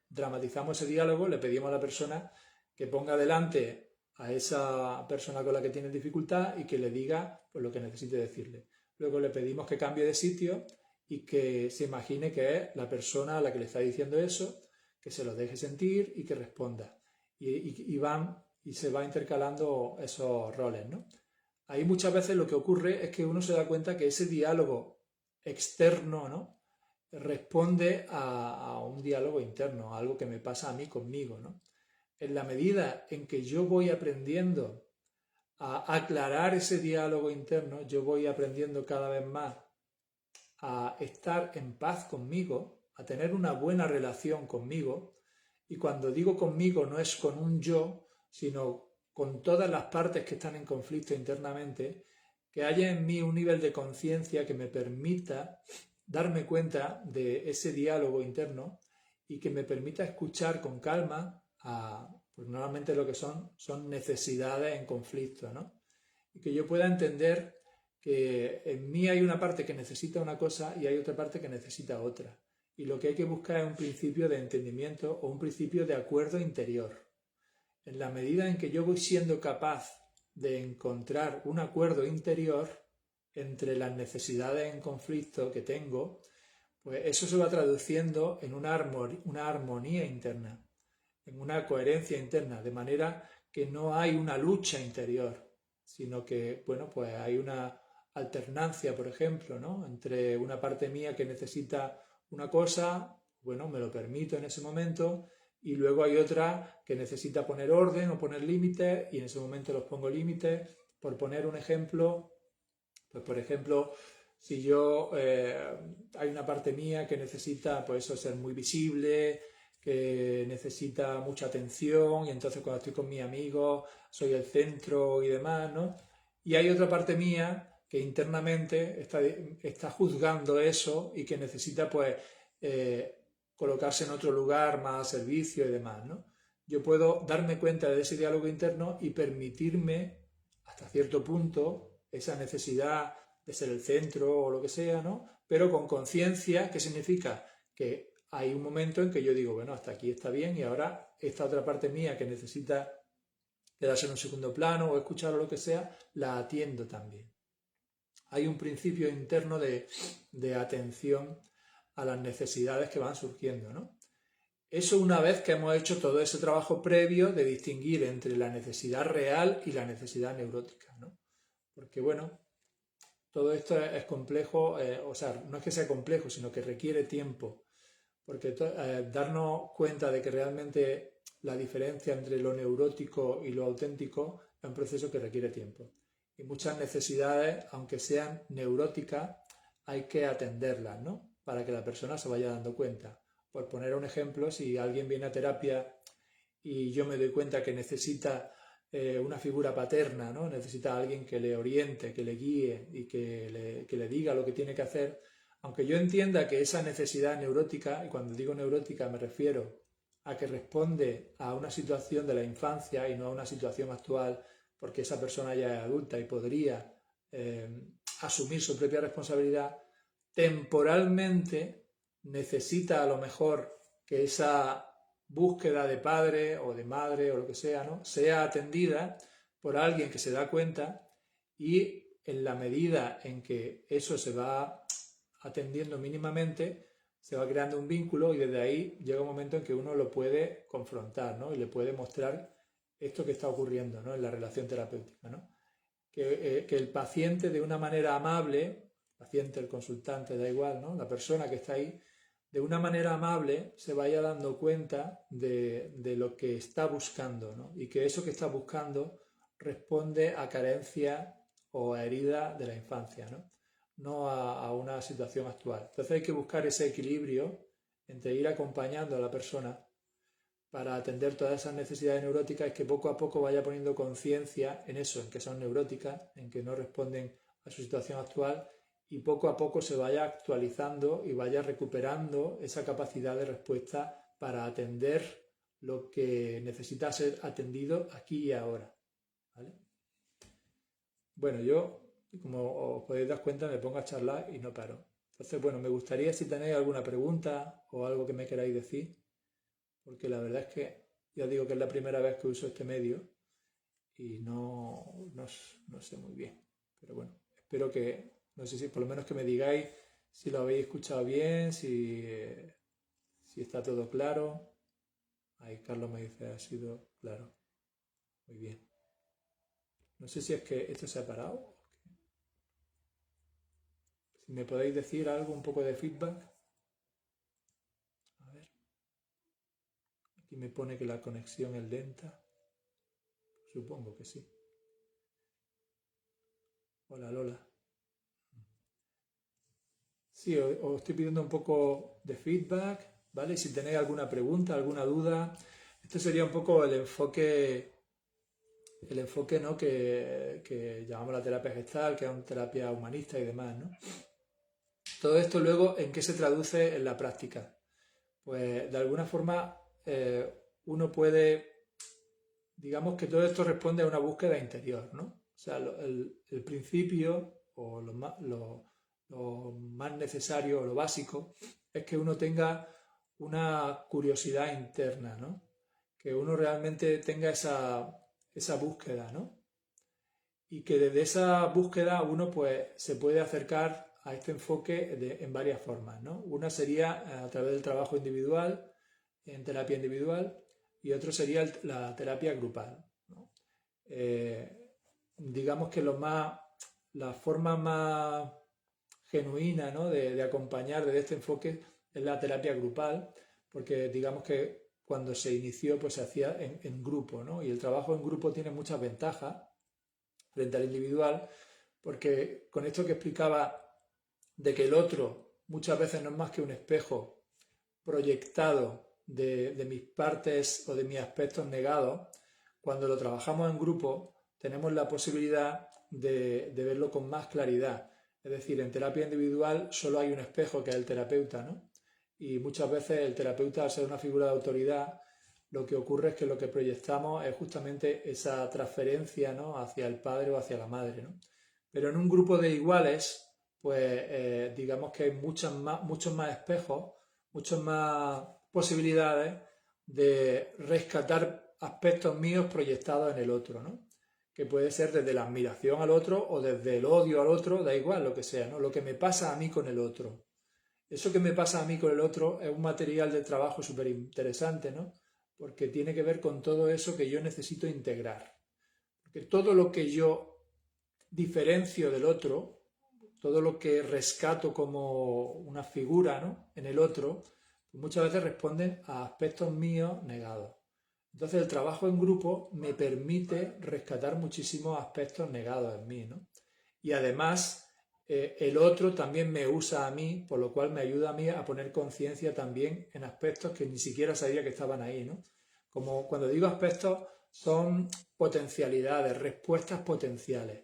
dramatizamos ese diálogo, le pedimos a la persona que ponga delante a esa persona con la que tiene dificultad y que le diga pues, lo que necesite decirle. Luego le pedimos que cambie de sitio y que se imagine que es la persona a la que le está diciendo eso, que se lo deje sentir y que responda. Y se va intercalando esos roles, ¿no? Ahí muchas veces lo que ocurre es que uno se da cuenta que ese diálogo externo, ¿no? Responde a un diálogo interno, a algo que me pasa a mí conmigo, ¿no? En la medida en que yo voy aprendiendo a aclarar ese diálogo interno, yo voy aprendiendo cada vez más a estar en paz conmigo, a tener una buena relación conmigo, y cuando digo conmigo no es con un yo, sino con todas las partes que están en conflicto internamente, que haya en mí un nivel de conciencia que me permita darme cuenta de ese diálogo interno y que me permita escuchar con calma pues normalmente lo que son necesidades en conflicto, ¿no? Y que yo pueda entender que en mí hay una parte que necesita una cosa y hay otra parte que necesita otra. Y lo que hay que buscar es un principio de entendimiento o un principio de acuerdo interior. en la medida en que yo voy siendo capaz de encontrar un acuerdo interior entre las necesidades en conflicto que tengo, pues eso se va traduciendo en una armonía interna, en una coherencia interna, de manera que no hay una lucha interior, sino que, bueno, pues hay una alternancia, por ejemplo, ¿no? Entre una parte mía que necesita una cosa, bueno, me lo permito en ese momento, y luego hay otra que necesita poner orden o poner límites, y en ese momento los pongo límites. Por poner un ejemplo, pues por ejemplo, si yo hay una parte mía que necesita, pues eso, ser muy visible, que necesita mucha atención, y entonces cuando estoy con mis amigos soy el centro y demás, ¿no? Y hay otra parte mía que internamente está juzgando eso y que necesita, pues, colocarse en otro lugar, más servicio y demás, ¿no? Yo puedo darme cuenta de ese diálogo interno y permitirme, hasta cierto punto, esa necesidad de ser el centro o lo que sea, ¿no? Pero con conciencia, ¿qué significa? Que hay un momento en que yo digo, bueno, hasta aquí está bien, y ahora esta otra parte mía que necesita quedarse en un segundo plano o escuchar o lo que sea, la atiendo también. Hay un principio interno de atención a las necesidades que van surgiendo, ¿no? Eso una vez que hemos hecho todo ese trabajo previo de distinguir entre la necesidad real y la necesidad neurótica, ¿no? Porque, bueno, todo esto es complejo, o sea, no es que sea complejo, sino que requiere tiempo, porque darnos cuenta de que realmente la diferencia entre lo neurótico y lo auténtico es un proceso que requiere tiempo. Y muchas necesidades, aunque sean neuróticas, hay que atenderlas, ¿no? Para que la persona se vaya dando cuenta. Por poner un ejemplo, si alguien viene a terapia y yo me doy cuenta que necesita una figura paterna, ¿no? Necesita a alguien que le oriente, que le guíe y que le diga lo que tiene que hacer, aunque yo entienda que esa necesidad neurótica, y cuando digo neurótica me refiero a que responde a una situación de la infancia y no a una situación actual, porque esa persona ya es adulta y podría asumir su propia responsabilidad, temporalmente necesita a lo mejor que esa búsqueda de padre o de madre o lo que sea, ¿no?, sea atendida por alguien que se da cuenta, y en la medida en que eso se va atendiendo mínimamente, se va creando un vínculo, y desde ahí llega un momento en que uno lo puede confrontar, ¿no?, y le puede mostrar esto que está ocurriendo, ¿no?, en la relación terapéutica, ¿no? Que el paciente, de una manera amable, el paciente, el consultante, da igual, ¿no?, la persona que está ahí, de una manera amable se vaya dando cuenta de lo que está buscando, ¿no?, y que eso que está buscando responde a carencia o a herida de la infancia, no a una situación actual. Entonces hay que buscar ese equilibrio entre ir acompañando a la persona para atender todas esas necesidades neuróticas, y que poco a poco vaya poniendo conciencia en eso, en que son neuróticas, en que no responden a su situación actual, y poco a poco se vaya actualizando y vaya recuperando esa capacidad de respuesta para atender lo que necesita ser atendido aquí y ahora, ¿vale? Bueno, yo, como os podéis dar cuenta, me pongo a charlar y no paro. Entonces, bueno, me gustaría, si tenéis alguna pregunta o algo que me queráis decir, porque la verdad es que ya digo que es la primera vez que uso este medio y no sé muy bien. Pero bueno, espero que, no sé si por lo menos que me digáis si lo habéis escuchado bien, si está todo claro. Ahí Carlos me dice, ha sido claro. Muy bien. No sé si es que esto se ha parado. Si me podéis decir algo, un poco de feedback. A ver. Aquí me pone que la conexión es lenta. Supongo que sí. Hola Lola. Sí, os estoy pidiendo un poco de feedback, ¿vale? Si tenéis alguna pregunta, alguna duda. Este sería un poco el enfoque, ¿no?, que llamamos la terapia gestal, que es una terapia humanista y demás, ¿no? Todo esto luego, ¿en qué se traduce en la práctica? Pues de alguna forma uno puede, digamos que todo esto responde a una búsqueda interior, ¿no? O sea, el principio o lo más necesario o lo básico es que uno tenga una curiosidad interna, ¿no? que uno realmente tenga esa búsqueda, ¿no? Y que desde esa búsqueda uno pues se puede acercar a este enfoque en varias formas, ¿no? Una sería a través del trabajo individual, en terapia individual, y otro sería la terapia grupal, ¿no? Digamos que la forma más genuina, ¿no? de acompañar desde este enfoque es la terapia grupal, porque digamos que cuando se inició pues se hacía en grupo, ¿no? Y el trabajo en grupo tiene muchas ventajas frente al individual, porque con esto que explicaba de que el otro muchas veces no es más que un espejo proyectado de mis partes o de mis aspectos negados, cuando lo trabajamos en grupo tenemos la posibilidad de verlo con más claridad. Es decir, en terapia individual solo hay un espejo que es el terapeuta, ¿no? Y muchas veces el terapeuta, al ser una figura de autoridad, lo que ocurre es que lo que proyectamos es justamente esa transferencia, ¿no? Hacia el padre o hacia la madre, ¿no? Pero en un grupo de iguales, pues digamos que hay muchos más espejos, muchas más posibilidades de rescatar aspectos míos proyectados en el otro, ¿no? Que puede ser desde la admiración al otro o desde el odio al otro, da igual lo que sea, ¿no? Lo que me pasa a mí con el otro. Eso que me pasa a mí con el otro es un material de trabajo súper interesante, ¿no? Porque tiene que ver con todo eso que yo necesito integrar. Porque todo lo que yo diferencio del otro, todo lo que rescato como una figura, ¿no? En el otro, pues muchas veces responden a aspectos míos negados. Entonces el trabajo en grupo me permite rescatar muchísimos aspectos negados en mí, ¿no? Y además el otro también me usa a mí, por lo cual me ayuda a mí a poner conciencia también en aspectos que ni siquiera sabía que estaban ahí, ¿no? Como cuando digo aspectos, son potencialidades, respuestas potenciales,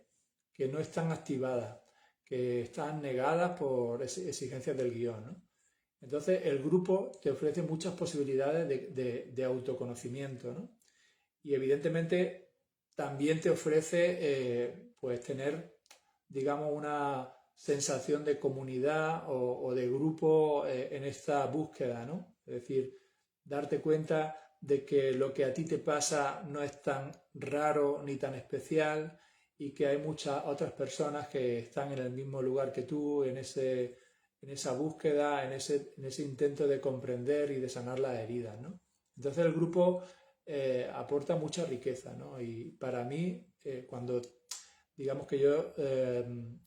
que no están activadas, que están negadas por exigencias del guión, ¿no? Entonces el grupo te ofrece muchas posibilidades de autoconocimiento, ¿no? Y evidentemente también te ofrece pues tener, digamos, una sensación de comunidad o de grupo en esta búsqueda, ¿no? Es decir, darte cuenta de que lo que a ti te pasa no es tan raro ni tan especial y que hay muchas otras personas que están en el mismo lugar que tú, en esa búsqueda, en ese intento de comprender y de sanar las heridas, ¿no? Entonces el grupo aporta mucha riqueza, ¿no? Y para mí, cuando digamos que yo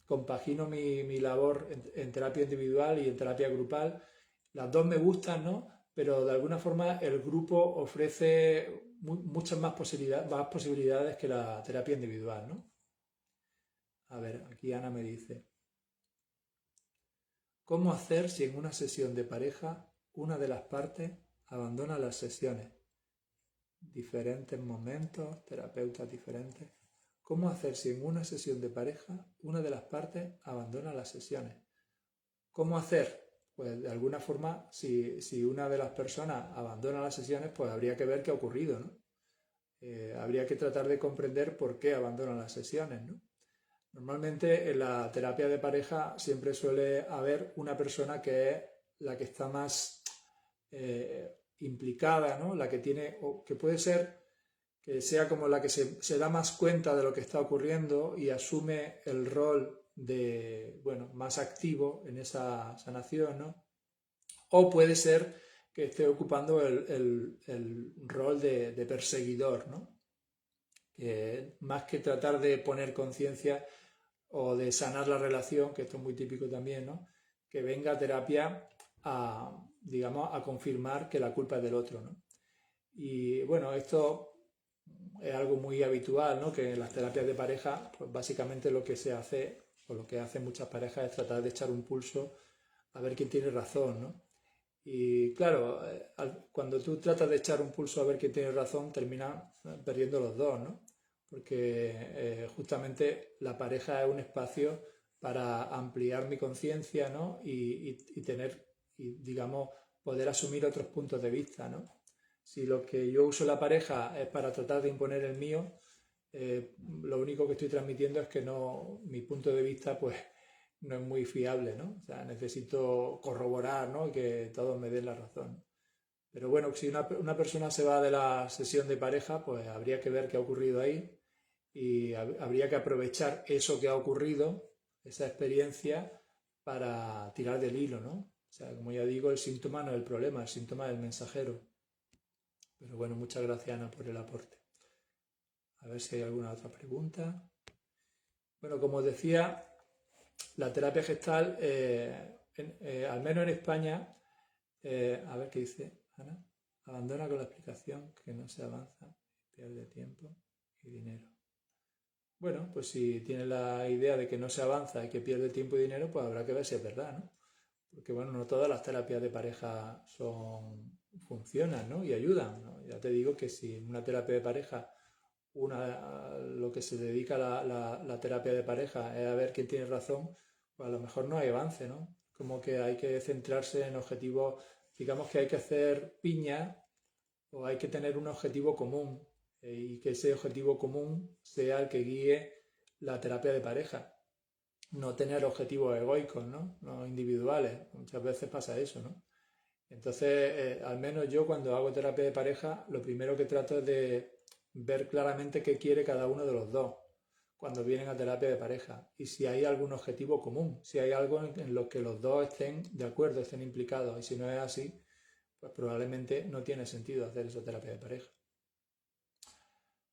compagino mi labor en terapia individual y en terapia grupal, las dos me gustan, ¿no? Pero de alguna forma el grupo ofrece muchas más posibilidades que la terapia individual, ¿no? A ver, aquí Ana me dice, ¿cómo hacer si en una sesión de pareja una de las partes abandona las sesiones? Diferentes momentos, terapeutas diferentes. ¿Cómo hacer si en una sesión de pareja una de las partes abandona las sesiones? ¿Cómo hacer? Pues de alguna forma, si una de las personas abandona las sesiones, pues habría que ver qué ha ocurrido, ¿no? Habría que tratar de comprender por qué abandonan las sesiones, ¿no? Normalmente en la terapia de pareja siempre suele haber una persona que es la que está más implicada, ¿no? La que tiene, o que puede ser que sea como la que se da más cuenta de lo que está ocurriendo y asume el rol de, bueno, más activo en esa sanación, ¿no? O puede ser que esté ocupando el rol de perseguidor, ¿no? Que más que tratar de poner conciencia o de sanar la relación, que esto es muy típico también, ¿no? Que venga a terapia a, digamos, a confirmar que la culpa es del otro, ¿no? Y bueno, esto es algo muy habitual, ¿no? Que en las terapias de pareja, pues básicamente lo que se hace, o lo que hacen muchas parejas es tratar de echar un pulso a ver quién tiene razón, ¿no? Y claro, cuando tú tratas de echar un pulso a ver quién tiene razón, terminan perdiendo los dos, ¿no? Porque justamente la pareja es un espacio para ampliar mi conciencia, ¿no? Y tener, y, digamos, poder asumir otros puntos de vista, ¿no? Si lo que yo uso la pareja es para tratar de imponer el mío, lo único que estoy transmitiendo es que no, mi punto de vista, pues, no es muy fiable, ¿no? O sea, necesito corroborar, ¿no? Y que todos me den la razón. Pero bueno, si una persona se va de la sesión de pareja, pues habría que ver qué ha ocurrido ahí y habría que aprovechar eso que ha ocurrido, esa experiencia, para tirar del hilo, ¿no? O sea, como ya digo, el síntoma no es el problema, el síntoma es el mensajero. Pero bueno, muchas gracias, Ana, por el aporte. A ver si hay alguna otra pregunta. Bueno, como os decía, la terapia gestal, al menos en España, a ver qué dice Ana, abandona con la explicación que no se avanza, pierde tiempo y dinero. Bueno, pues si tiene la idea de que no se avanza y que pierde tiempo y dinero, pues habrá que ver si es verdad, ¿no? Porque bueno, no todas las terapias de pareja funcionan, ¿no? Y ayudan, ¿no? Ya te digo que si una terapia de pareja, lo que se dedica a la terapia de pareja es a ver quién tiene razón, pues a lo mejor no hay avance, ¿no? Como que hay que centrarse en objetivos, digamos que hay que hacer piña o hay que tener un objetivo común y que ese objetivo común sea el que guíe la terapia de pareja. No tener objetivos egoicos, ¿no? No individuales. Muchas veces pasa eso, ¿no? Entonces, al menos yo cuando hago terapia de pareja, lo primero que trato es de ver claramente qué quiere cada uno de los dos cuando vienen a terapia de pareja y si hay algún objetivo común, si hay algo en lo que los dos estén de acuerdo, estén implicados y si no es así, pues probablemente no tiene sentido hacer esa terapia de pareja.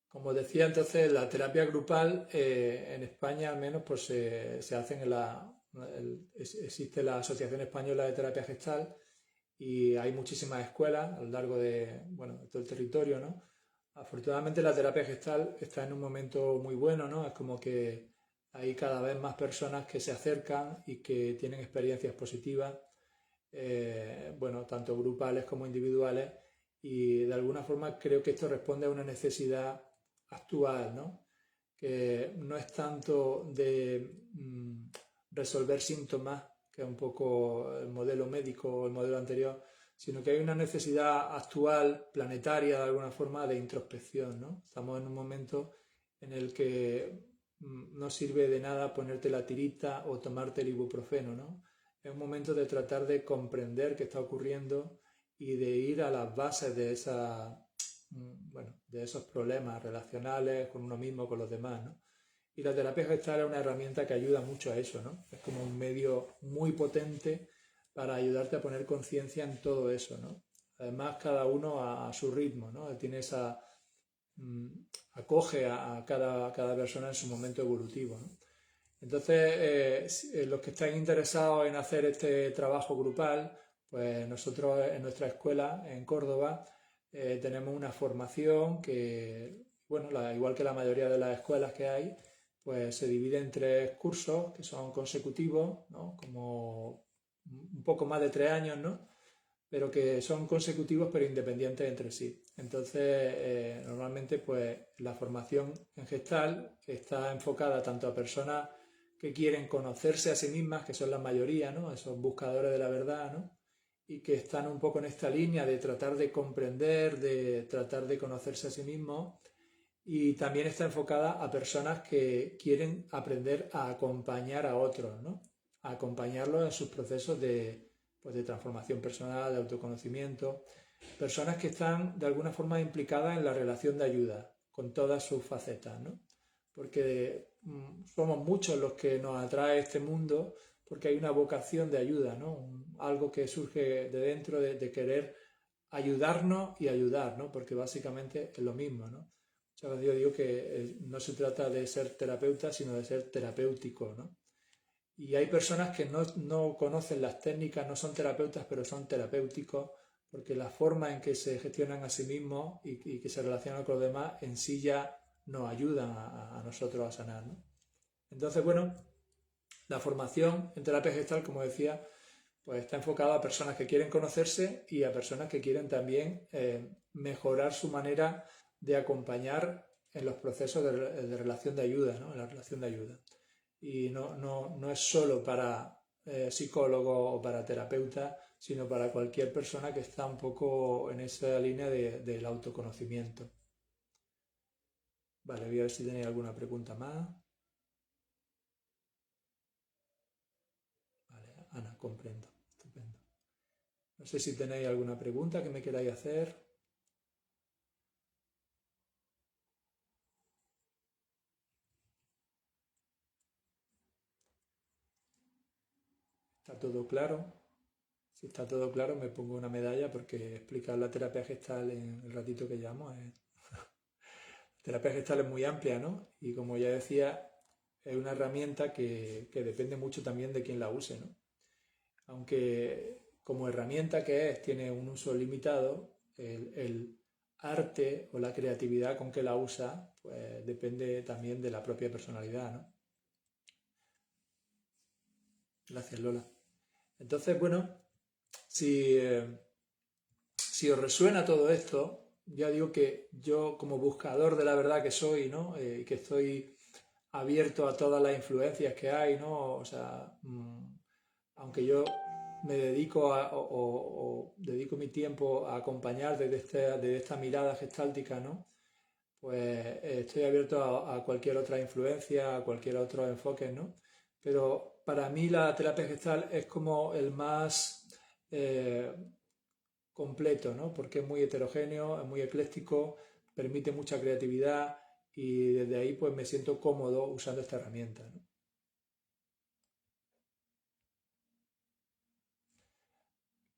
Como decía entonces, la terapia grupal en España al menos pues se hacen existe la Asociación Española de Terapia Gestal y hay muchísimas escuelas a lo largo de, bueno, de todo el territorio, ¿no? Afortunadamente la terapia gestal está en un momento muy bueno, ¿no? Es como que hay cada vez más personas que se acercan y que tienen experiencias positivas, bueno, tanto grupales como individuales, y de alguna forma creo que esto responde a una necesidad actual, ¿no? Que no es tanto de resolver síntomas, que es un poco el modelo médico o el modelo anterior, sino que hay una necesidad actual, planetaria, de alguna forma, de introspección, ¿no? Estamos en un momento en el que no sirve de nada ponerte la tirita o tomarte el ibuprofeno, ¿no? Es un momento de tratar de comprender qué está ocurriendo y de ir a las bases de bueno, de esos problemas relacionales con uno mismo, con los demás, ¿no? Y la terapia gestal es una herramienta que ayuda mucho a eso, ¿no? Es como un medio muy potente para ayudarte a poner conciencia en todo eso, ¿no? Además, cada uno a su ritmo, ¿no? Tiene esa... Mmm, acoge a cada persona en su momento evolutivo, ¿no? Entonces, los que están interesados en hacer este trabajo grupal, pues nosotros en nuestra escuela en Córdoba tenemos una formación que, bueno, igual que la mayoría de las escuelas que hay, pues se divide en 3 cursos que son consecutivos, ¿no? Como un poco más de 3 años, ¿no? Pero que son consecutivos pero independientes entre sí. Entonces, normalmente, pues la formación en gestal está enfocada tanto a personas que quieren conocerse a sí mismas, que son la mayoría, ¿no? Esos buscadores de la verdad, ¿no? Y que están un poco en esta línea de tratar de comprender, de tratar de conocerse a sí mismos. Y también está enfocada a personas que quieren aprender a acompañar a otros, ¿no? A acompañarlos en sus procesos pues de transformación personal, de autoconocimiento. Personas que están de alguna forma implicadas en la relación de ayuda, con todas sus facetas, ¿no? Porque somos muchos los que nos atrae este mundo porque hay una vocación de ayuda, ¿no? Algo que surge de dentro de querer ayudarnos y ayudar, ¿no? Porque básicamente es lo mismo, ¿no? Muchas veces yo digo que no se trata de ser terapeuta, sino de ser terapéutico, ¿no? Y hay personas que no conocen las técnicas, no son terapeutas, pero son terapéuticos, porque la forma en que se gestionan a sí mismos y que se relacionan con los demás en sí ya nos ayudan a nosotros a sanar, ¿no? Entonces, bueno, la formación en terapia gestal, como decía, pues está enfocada a personas que quieren conocerse y a personas que quieren también mejorar su manera de acompañar en los procesos de relación de ayuda, ¿no? En la relación de ayuda. Y no es solo para psicólogos o para terapeutas, sino para cualquier persona que está un poco en esa línea del autoconocimiento. Vale, voy a ver si tenéis alguna pregunta más. Vale, Ana, comprendo. Estupendo. No sé si tenéis alguna pregunta que me queráis hacer. ¿Está todo claro? Si está todo claro, me pongo una medalla porque explicar la terapia gestal en el ratito que llamo es... La terapia gestal es muy amplia, ¿no? Y como ya decía, es una herramienta que depende mucho también de quién la use, ¿no? Aunque como herramienta que es, tiene un uso limitado, el arte o la creatividad con que la usa, pues depende también de la propia personalidad, ¿no? Gracias, Lola. Entonces, bueno, si, si os resuena todo esto, ya digo que yo como buscador de la verdad que soy, ¿no? Que estoy abierto a todas las influencias que hay, ¿no? O sea, aunque yo me dedico o dedico mi tiempo a acompañar desde esta mirada gestáltica, ¿no? Pues estoy abierto a cualquier otra influencia, a cualquier otro enfoque, ¿no? Pero para mí la terapia gestal es como el más completo, ¿no? Porque es muy heterogéneo, es muy ecléctico, permite mucha creatividad y desde ahí pues me siento cómodo usando esta herramienta, ¿no?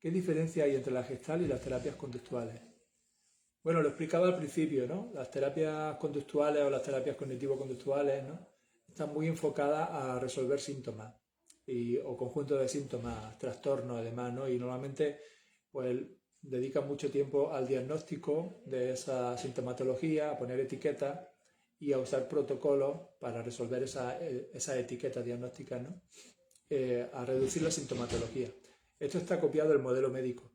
¿Qué diferencia hay entre la gestal y las terapias conductuales? Bueno, lo explicaba al principio, ¿no? Las terapias conductuales o las terapias cognitivo-conductuales, ¿no? Están muy enfocadas a resolver síntomas o conjuntos de síntomas, trastornos, además, ¿no? Y normalmente, pues, dedican mucho tiempo al diagnóstico de esa sintomatología, a poner etiquetas y a usar protocolos para resolver esa etiqueta diagnóstica, ¿no? A reducir la sintomatología. Esto está copiado del modelo médico.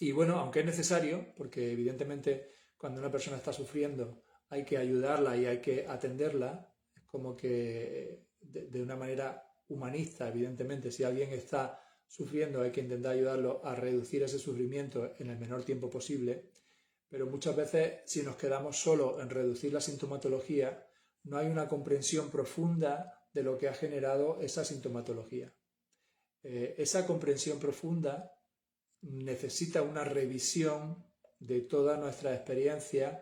Y bueno, aunque es necesario, porque evidentemente cuando una persona está sufriendo hay que ayudarla y hay que atenderla, es como que de una manera humanista, evidentemente, si alguien está sufriendo hay que intentar ayudarlo a reducir ese sufrimiento en el menor tiempo posible, pero muchas veces si nos quedamos solo en reducir la sintomatología, no hay una comprensión profunda de lo que ha generado esa sintomatología. Esa comprensión profunda necesita una revisión de toda nuestra experiencia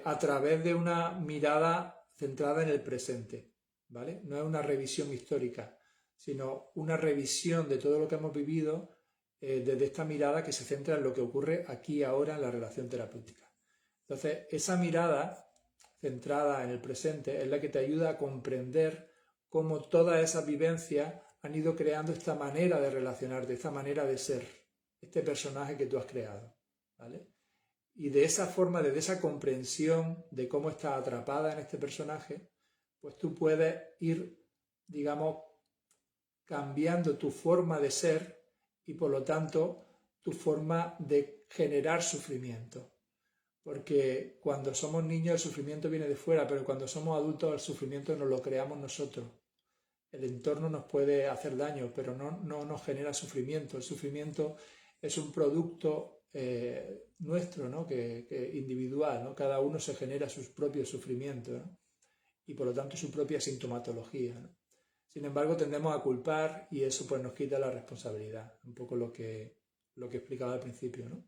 a través de una mirada centrada en el presente, ¿vale? No es una revisión histórica, sino una revisión de todo lo que hemos vivido desde esta mirada que se centra en lo que ocurre aquí y ahora en la relación terapéutica. Entonces, esa mirada centrada en el presente es la que te ayuda a comprender cómo todas esas vivencias han ido creando esta manera de relacionarte, esta manera de ser, este personaje que tú has creado, ¿vale? Y de esa forma, de esa comprensión de cómo estás atrapada en este personaje, pues tú puedes ir, digamos, cambiando tu forma de ser y por lo tanto tu forma de generar sufrimiento. Porque cuando somos niños el sufrimiento viene de fuera, pero cuando somos adultos el sufrimiento nos lo creamos nosotros. El entorno nos puede hacer daño, pero no nos genera sufrimiento. El sufrimiento es un producto nuestro, ¿no? que individual, ¿no? Cada uno se genera sus propios sufrimientos, ¿no? Y por lo tanto su propia sintomatología, ¿no? Sin embargo, tendemos a culpar y eso pues nos quita la responsabilidad, un poco lo que explicaba al principio, ¿no?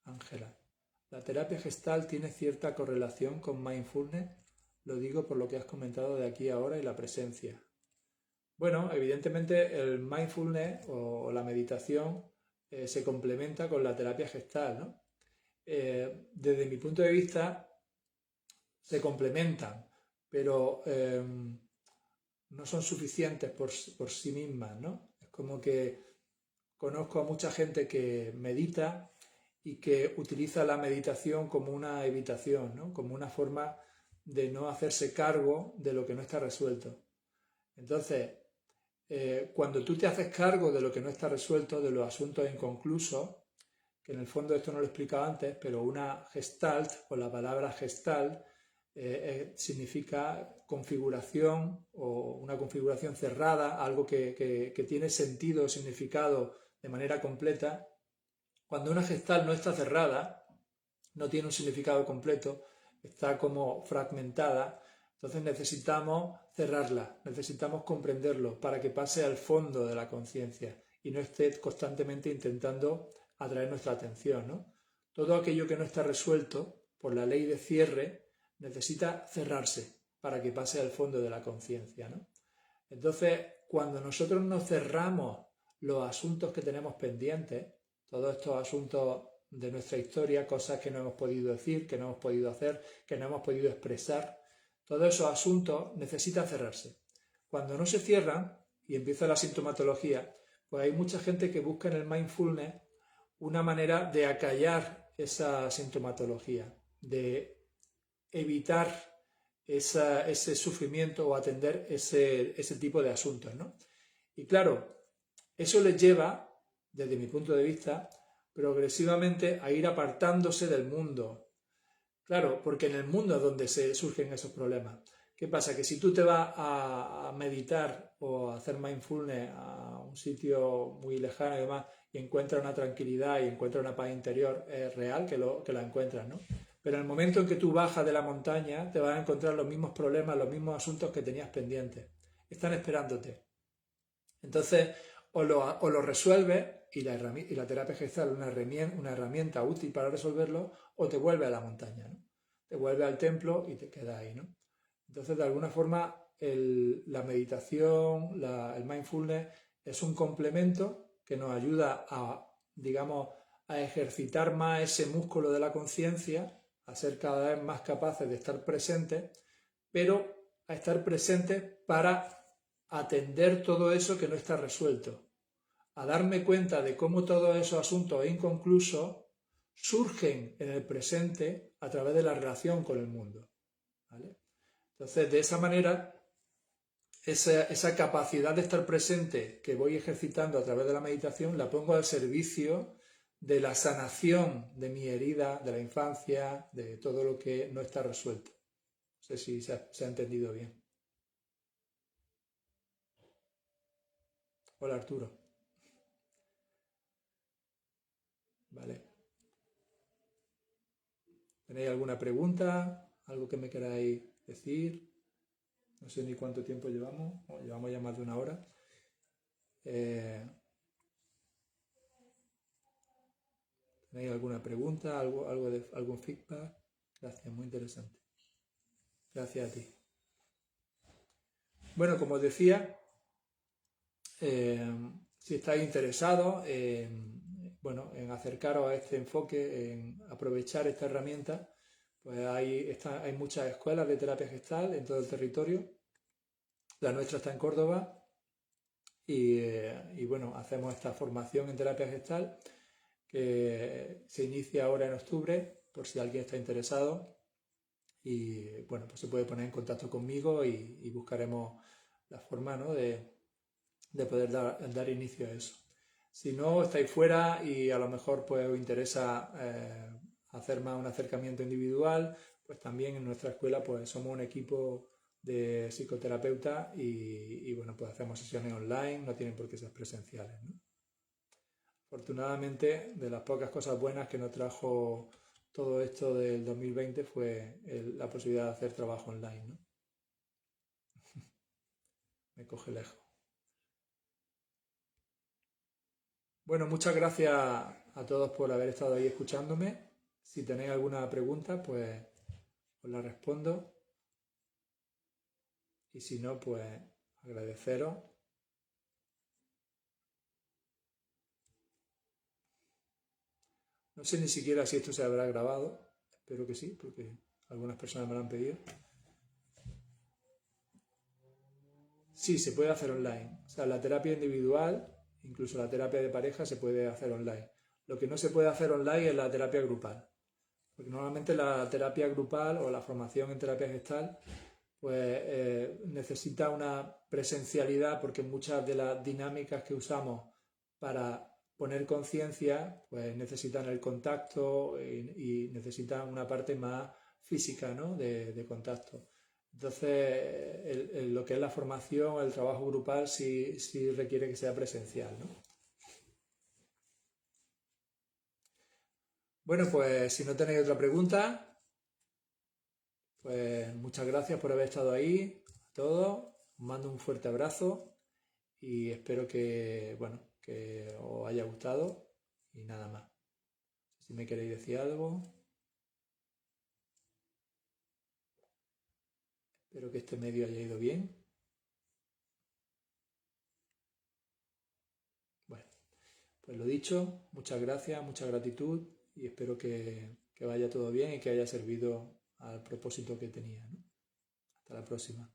Ángela, ¿la terapia gestal tiene cierta correlación con mindfulness? Lo digo por lo que has comentado de aquí a ahora y la presencia. Bueno, evidentemente el mindfulness o la meditación se complementa con la terapia gestal, ¿no? Desde mi punto de vista se complementan, pero no son suficientes por sí mismas, ¿no? Es como que conozco a mucha gente que medita y que utiliza la meditación como una evitación, ¿no? Como una forma de no hacerse cargo de lo que no está resuelto. Entonces, cuando tú te haces cargo de lo que no está resuelto, de los asuntos inconclusos, que en el fondo esto no lo he explicado antes, pero una gestalt o la palabra gestalt significa configuración o una configuración cerrada, algo que tiene sentido o significado de manera completa. Cuando una gestal no está cerrada, no tiene un significado completo, está como fragmentada, entonces necesitamos cerrarla, necesitamos comprenderlo para que pase al fondo de la conciencia y no esté constantemente intentando atraer nuestra atención, ¿no? Todo aquello que no está resuelto por la ley de cierre necesita cerrarse para que pase al fondo de la conciencia, ¿no? Entonces, cuando nosotros nos cerramos los asuntos que tenemos pendientes, todos estos asuntos de nuestra historia, cosas que no hemos podido decir, que no hemos podido hacer, que no hemos podido expresar, todos esos asuntos necesitan cerrarse. Cuando no se cierran y empieza la sintomatología, pues hay mucha gente que busca en el mindfulness una manera de acallar esa sintomatología, de evitar ese sufrimiento o atender ese tipo de asuntos, ¿no? Y claro, eso les lleva, desde mi punto de vista, progresivamente a ir apartándose del mundo. Claro, porque en el mundo es donde se surgen esos problemas. ¿Qué pasa? Que si tú te vas a meditar o a hacer mindfulness a un sitio muy lejano y demás, y encuentras una tranquilidad y encuentras una paz interior, es real que la encuentras, ¿no? Pero en el momento en que tú bajas de la montaña, te vas a encontrar los mismos problemas, los mismos asuntos que tenías pendientes. Están esperándote. Entonces, o lo resuelves y la terapia gestal es una herramienta útil para resolverlo, o te vuelve a la montaña, ¿no? Te vuelve al templo y te quedas ahí, ¿no? Entonces, de alguna forma, la meditación, el mindfulness es un complemento que nos ayuda a, digamos, a ejercitar más ese músculo de la conciencia, a ser cada vez más capaces de estar presentes, pero a estar presentes para atender todo eso que no está resuelto, a darme cuenta de cómo todos esos asuntos inconclusos surgen en el presente a través de la relación con el mundo, ¿vale? Entonces, de esa manera, esa capacidad de estar presente que voy ejercitando a través de la meditación la pongo al servicio de la sanación de mi herida, de la infancia, de todo lo que no está resuelto. No sé si se ha entendido bien. Hola, Arturo. Vale. ¿Tenéis alguna pregunta? ¿Algo que me queráis decir? No sé ni cuánto tiempo llevamos. Llevamos ya más de una hora. ¿Tenéis alguna pregunta? ¿Algún feedback? Gracias, muy interesante. Gracias a ti. Bueno, como os decía, si estáis interesados en acercaros a este enfoque, en aprovechar esta herramienta, pues hay muchas escuelas de terapia gestal en todo el territorio. La nuestra está en Córdoba y bueno, hacemos esta formación en terapia gestal que se inicia ahora en octubre, por si alguien está interesado. Y bueno, pues se puede poner en contacto conmigo y buscaremos la forma, ¿no?, de poder dar inicio a eso. Si no, estáis fuera y a lo mejor pues os interesa hacer más un acercamiento individual, pues también en nuestra escuela pues somos un equipo de psicoterapeutas y bueno, pues hacemos sesiones online, no tienen por qué ser presenciales, ¿no? Afortunadamente, de las pocas cosas buenas que nos trajo todo esto del 2020 fue la posibilidad de hacer trabajo online, ¿no? Me coge lejos. Bueno, muchas gracias a todos por haber estado ahí escuchándome. Si tenéis alguna pregunta, pues os la respondo. Y si no, pues agradeceros. No sé ni siquiera si esto se habrá grabado. Espero que sí, porque algunas personas me lo han pedido. Sí, se puede hacer online. O sea, la terapia individual, incluso la terapia de pareja, se puede hacer online. Lo que no se puede hacer online es la terapia grupal. Porque normalmente la terapia grupal o la formación en terapia gestal pues necesita una presencialidad porque muchas de las dinámicas que usamos para poner conciencia pues necesitan el contacto y necesitan una parte más física, ¿no?, de contacto. Entonces, lo que es la formación, el trabajo grupal, sí requiere que sea presencial, ¿no? Bueno, pues si no tenéis otra pregunta, pues muchas gracias por haber estado ahí a todos. Os mando un fuerte abrazo y espero que, bueno, que os haya gustado y nada más. Si me queréis decir algo. Espero que este medio haya ido bien. Bueno, pues lo dicho, muchas gracias, mucha gratitud y espero que vaya todo bien y que haya servido al propósito que tenía, ¿no? Hasta la próxima.